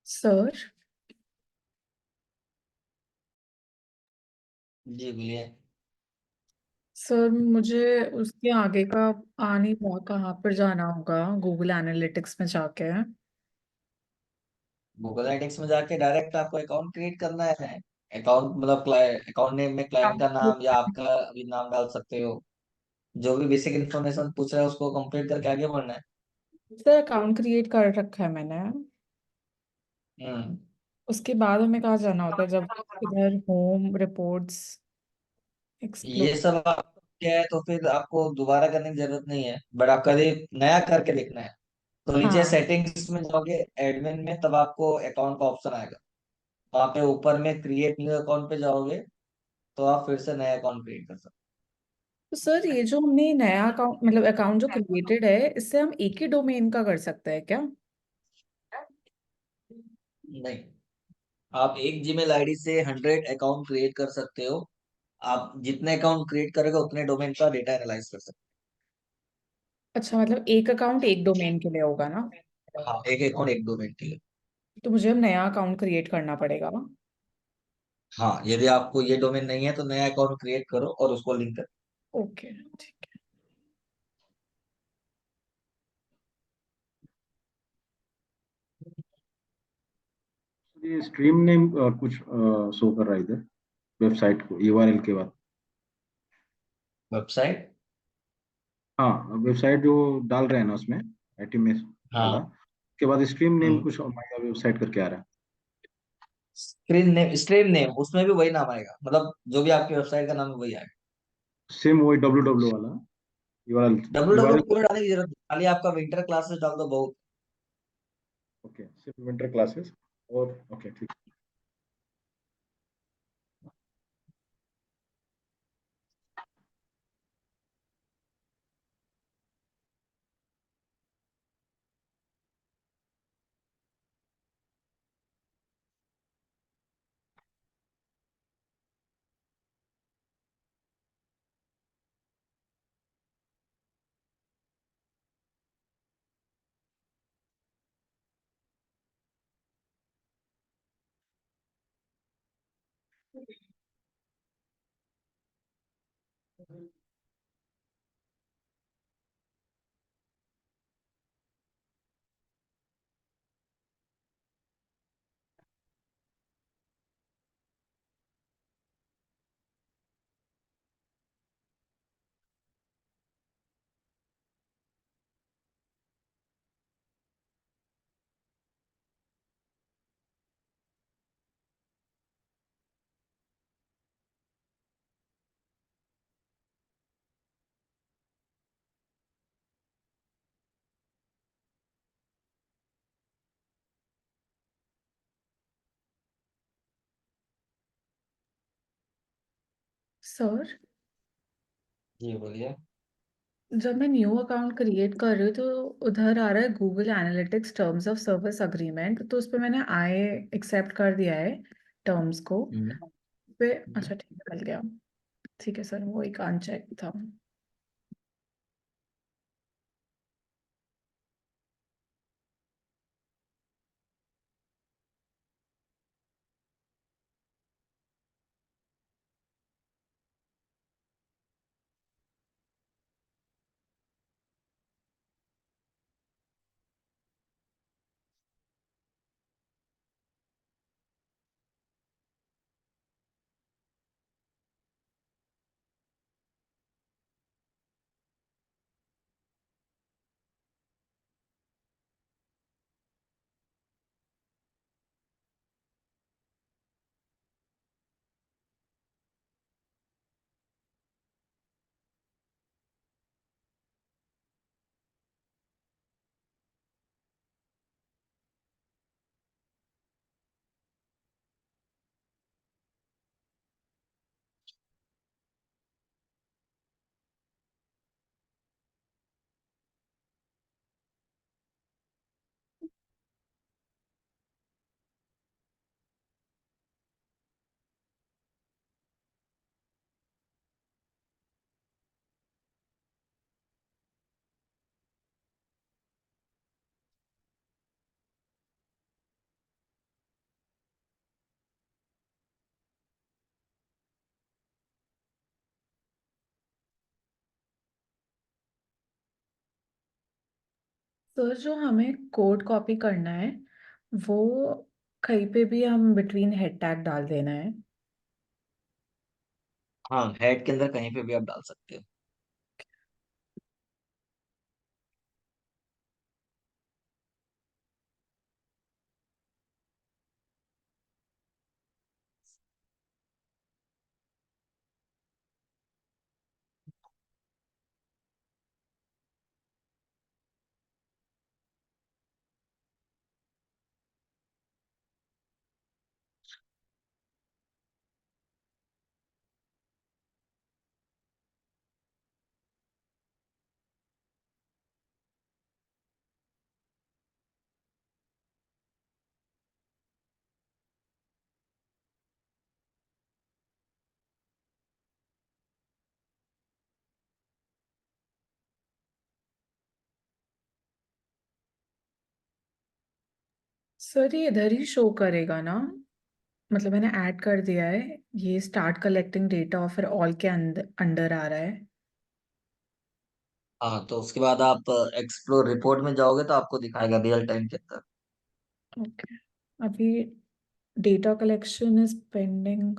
सर जी बोलिए। सर मुझे उसके आगे का आ नहीं रहा, कहाँ पर जाना होगा गूगल एनालिटिक्स में जाके? गूगल एनालिटिक्स में जाके डायरेक्ट आपको अकाउंट क्रिएट करना है। अकाउंट मतलब अकाउंट नेम में क्लाइंट का नाम या आपका भी नाम डाल सकते हो। जो भी बेसिक इन्फॉर्मेशन पूछ रहा है उसको कंप्लीट करके आगे बढ़ना है। सर अकाउंट क्रिएट कर रखा है मैंने। हम्म। उसके बाद हमें कहाँ जाना होता है जब इधर होम रिपोर्ट्स एक्सप्लोर? ये सब आप क्या है तो फिर आपको दोबारा करने की जरूरत नहीं है, बट आपका ये नया करके देखना है। तो नीचे हाँ सेटिंग्स में जाओगे एडमिन में, तब आपको अकाउंट का ऑप्शन आएगा। वहाँ पे ऊपर में क्रिएट न्यू अकाउंट पे जाओगे तो आप फिर से नया अकाउंट क्रिएट कर सकते तो सर ये जो हमने नया अकाउंट मतलब अकाउंट जो क्रिएटेड है, इससे हम एक ही डोमेन का कर सकते हैं क्या? हो। नहीं, आप एक जीमेल आईडी से 100 अकाउंट क्रिएट कर सकते हो। आप जितने अकाउंट क्रिएट करोगे उतने डोमेन का डेटा एनालाइज कर सकते अच्छा, मतलब एक अकाउंट एक डोमेन के लिए होगा ना? हो। हाँ, एक अकाउंट एक डोमेन के लिए। तो मुझे अब नया अकाउंट क्रिएट करना पड़ेगा? हाँ, यदि आपको ये डोमेन नहीं है तो नया अकाउंट क्रिएट करो और उसको लिंक करो। ओके ठीक है। ये स्ट्रीम नेम कुछ शो कर रहा है इधर वेबसाइट को यूआरएल के बाद। वेबसाइट। हाँ, वेबसाइट जो डाल रहे हैं ना उसमें एटीएमएस वाला, हाँ। उसके बाद स्ट्रीम नेम हम्म। कुछ माइका वेबसाइट करके आ रहा है। स्ट्रीम नेम उसमें भी वही नाम आएगा, मतलब जो भी आपकी वेबसाइट का नाम है वही आएगा। सेम वही डब्ल्यू डब्ल्यू वाला यूआरएल। डब्ल्यू डब्ल्यू यूआरएल पूरा डालने की जरूरत नहीं, खाली आपका विंटर क्लासेस डाल दो बहुत। ओके, सिर्फ विंटर क्लासेस और ओके ठीक। सर जी बोलिए। जब मैं न्यू अकाउंट क्रिएट कर रही हूँ तो उधर आ रहा है Google analytics terms of service agreement, तो उस पर मैंने आई एक्सेप्ट कर दिया है टर्म्स को। हम्म। पे अच्छा ठीक है, मिल गया। ठीक है सर, वो एक अनचेक था। सर जो हमें कोड कॉपी करना है वो कहीं पे भी हम बिटवीन हेड टैग डाल देना है। हाँ, हेड के अंदर कहीं पे भी आप डाल सकते हो। सर ये इधर ही शो करेगा ना? मतलब मैंने ऐड कर दिया है, ये स्टार्ट कलेक्टिंग डेटा और फिर ऑल के अंदर अंडर आ रहा है। हाँ, तो उसके बाद आप एक्सप्लोर रिपोर्ट में जाओगे तो आपको दिखाएगा रियल टाइम के अंदर। ओके, अभी data collection is pending,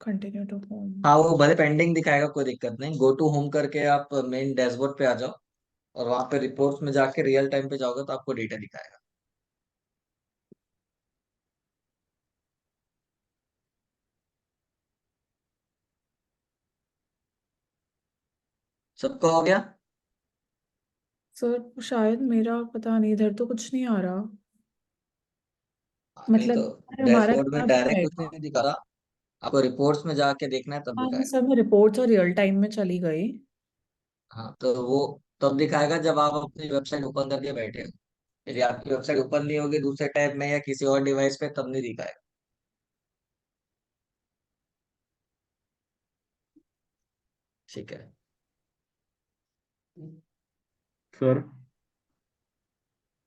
continue to home. हाँ, वो भले पेंडिंग दिखाएगा, कोई दिक्कत नहीं। गो टू होम करके आप मेन डैशबोर्ड पे आ जाओ और वहां पे रिपोर्ट्स में जाके रियल टाइम पे जाओगे तो आपको डेटा दिखाएगा। सबका हो गया? सर शायद मेरा पता नहीं, इधर तो कुछ नहीं आ रहा। नहीं तो मतलब हमारा डैशबोर्ड में क्या डायरेक्ट कुछ दिखाएगा? नहीं दिखा रहा, आपको रिपोर्ट्स में जाके देखना है तब हाँ दिखाएगा। सर, मैं रिपोर्ट्स और रियल टाइम में चली गई। हाँ, तो वो तब दिखाएगा जब आप अपनी वेबसाइट ओपन करके बैठे हो। यदि आपकी वेबसाइट ओपन नहीं होगी दूसरे टैब में या किसी और डिवाइस पे, तब नहीं दिखाएगा। ठीक है। सर।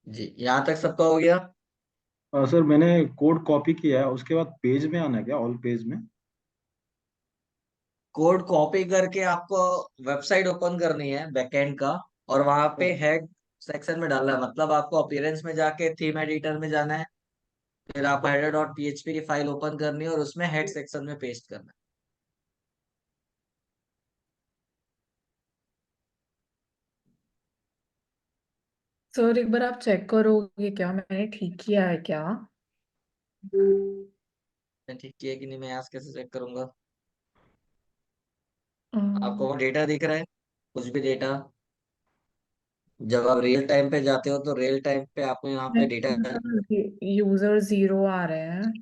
जी, यहाँ तक सबका हो गया। सर मैंने कोड कॉपी किया है, उसके बाद पेज में आना है क्या, ऑल पेज में? कोड कॉपी करके आपको वेबसाइट ओपन करनी है बैकएंड का, और वहां पे हेड सेक्शन में डालना है। मतलब आपको अपीयरेंस में जाके थीम एडिटर में जाना है, फिर आपको हेडर डॉट पीएचपी की फाइल ओपन करनी है और उसमें हेड सेक्शन में पेस्ट करना है। सर एक बार आप चेक करोगे क्या, मैंने ठीक किया है क्या? मैंने ठीक किया कि नहीं, मैं यहाँ से कैसे चेक करूंगा? आपको अम, वो डेटा दिख रहा है, कुछ भी डेटा? जब आप रियल टाइम पे जाते हो तो रियल टाइम पे आपको यहाँ पे डेटा, यूजर जीरो आ रहे हैं।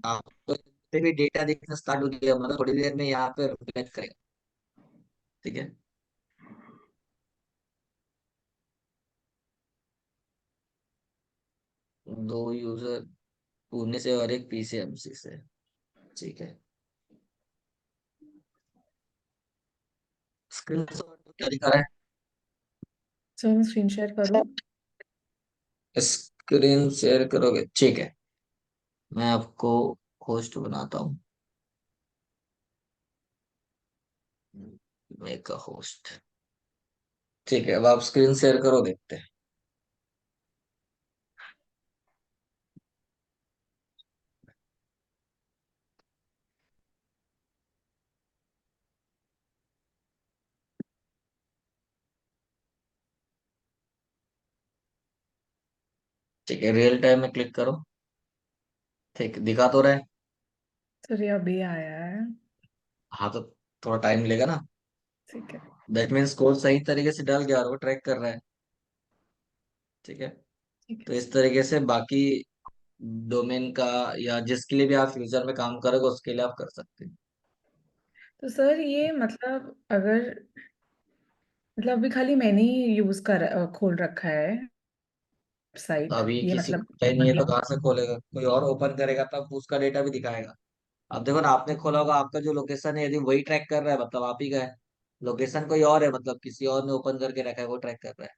आपको जितने भी डेटा दिखना स्टार्ट हो गया, मतलब थोड़ी देर में यहाँ पे रिफ्लेक्ट करेगा। ठीक है। दो यूजर पुणे से और एक पीसीएमसी से। ठीक है। स्क्रीन क्या दिखा रहा सर मैं स्क्रीन शेयर करूँ? है? स्क्रीन शेयर करोगे? ठीक है, मैं आपको होस्ट बनाता हूँ। Make a host. ठीक है, अब आप स्क्रीन शेयर करो, देखते हैं। ठीक है, रियल टाइम में क्लिक करो। ठीक, दिखा तो रहा है। सर ये अभी आया है। हाँ, तो थोड़ा टाइम लेगा ना। ठीक है। दैट मीन्स कोड सही तरीके से डाल गया और वो ट्रैक कर रहा है। ठीक है। ठीक है तो इस तरीके से बाकी डोमेन का या जिसके लिए भी आप फ्यूचर में काम करोगे उसके लिए आप कर सकते हैं। तो सर ये मतलब अगर, मतलब अभी खाली मैंने ही यूज कर खोल रखा है तो वेबसाइट, अभी ये किसी मतलब को पता ही नहीं है तो मतलब कहाँ से खोलेगा? कोई और ओपन करेगा तब उसका डेटा भी दिखाएगा। अब देखो ना, आपने खोला होगा, आपका जो लोकेशन है यदि वही ट्रैक कर रहा है मतलब आप ही का है। लोकेशन कोई और है मतलब किसी और ने ओपन करके रखा है, वो ट्रैक कर रहा है।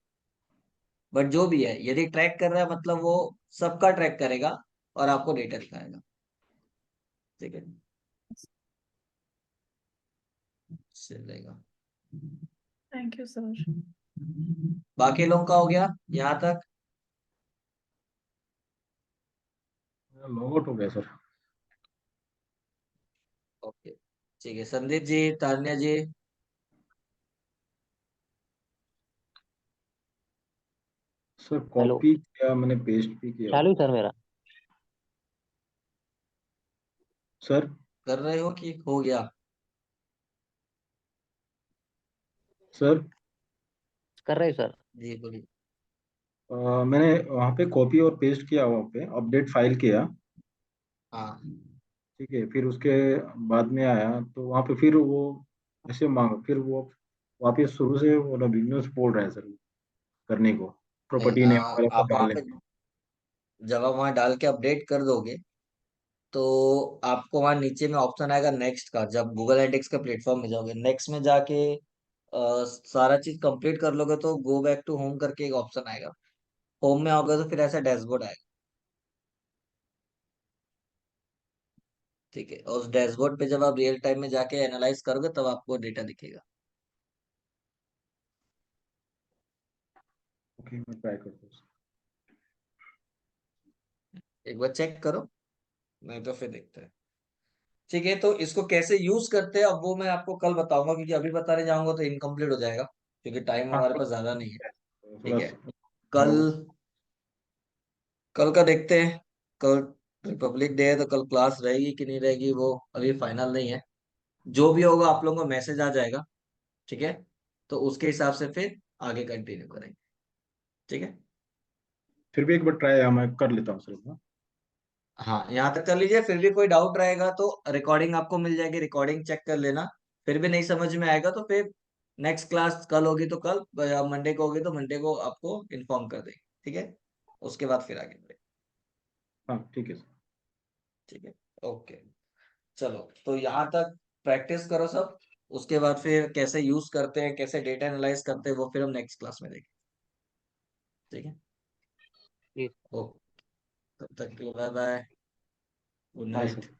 बट जो भी है, यदि ट्रैक कर रहा है मतलब वो सबका ट्रैक करेगा और आपको डेटा दिखाएगा। ठीक है, चलेगा। Thank you sir. बाकी लोगों का हो गया यहाँ तक? लॉग आउट हो गया सर। ओके, ठीक है। संदीप जी, तान्या जी? सर हेलो, कॉपी किया मैंने, पेस्ट भी किया चालू है उसको। सर मेरा। सर कर रहे हो कि हो गया? सर कर रहे हो सर। जी बोलिए। मैंने वहाँ पे कॉपी और पेस्ट किया, वहाँ पे अपडेट फाइल किया। हाँ, ठीक है, फिर उसके बाद में आया तो वहाँ पे फिर वो ऐसे मांग, फिर वो वापस शुरू से वो बिजनेस बोल रहा है सर करने को, नहीं, प्रॉपर्टी नेम वगैरह सब आप वहाँ डालने पे को। जब आप वहाँ डाल के अपडेट कर दोगे तो आपको वहाँ नीचे में ऑप्शन आएगा नेक्स्ट का। जब गूगल एनालिटिक्स के प्लेटफॉर्म में जाओगे, नेक्स्ट में जाके सारा चीज कंप्लीट कर लोगे तो गो बैक टू होम करके एक ऑप्शन आएगा। होम में आओगे तो फिर ऐसा डैशबोर्ड आएगा। ठीक है, और उस डैशबोर्ड पे जब आप रियल टाइम में जाके एनालाइज करोगे तब आपको डेटा दिखेगा। ओके, मैं ट्राई करता हूँ। एक बार चेक करो, नहीं तो फिर देखते हैं। ठीक है, तो इसको कैसे यूज करते हैं अब वो मैं आपको कल बताऊंगा, क्योंकि अभी बताने जाऊंगा तो इनकम्प्लीट हो जाएगा, क्योंकि टाइम हाँ हमारे पास ज्यादा नहीं है। ठीक थोड़ा है, कल हाँ, कल का देखते हैं। कल रिपब्लिक डे है तो कल क्लास रहेगी कि नहीं रहेगी वो अभी फाइनल नहीं है। जो भी होगा आप लोगों को मैसेज आ जाएगा। ठीक है, तो उसके हिसाब से फिर आगे कंटिन्यू करेंगे। ठीक है। फिर भी एक बार ट्राई मैं कर लेता हूँ सर। हाँ हाँ, यहाँ तक कर लीजिए। फिर भी कोई डाउट रहेगा तो रिकॉर्डिंग आपको मिल जाएगी, रिकॉर्डिंग चेक कर लेना। फिर भी नहीं समझ में आएगा तो फिर नेक्स्ट क्लास कल होगी तो कल, या मंडे को होगी तो मंडे को आपको इन्फॉर्म कर देंगे। ठीक है, उसके बाद फिर आगे बढ़े। हाँ ठीक है सर। ठीक है, ओके। चलो, तो यहाँ तक प्रैक्टिस करो सब। उसके बाद फिर कैसे यूज करते हैं, कैसे डेटा एनालाइज करते हैं, वो फिर हम नेक्स्ट क्लास में देखें। ठीक है, जी। ओके। तब तक के लिए bye bye, goodbye night. Sir.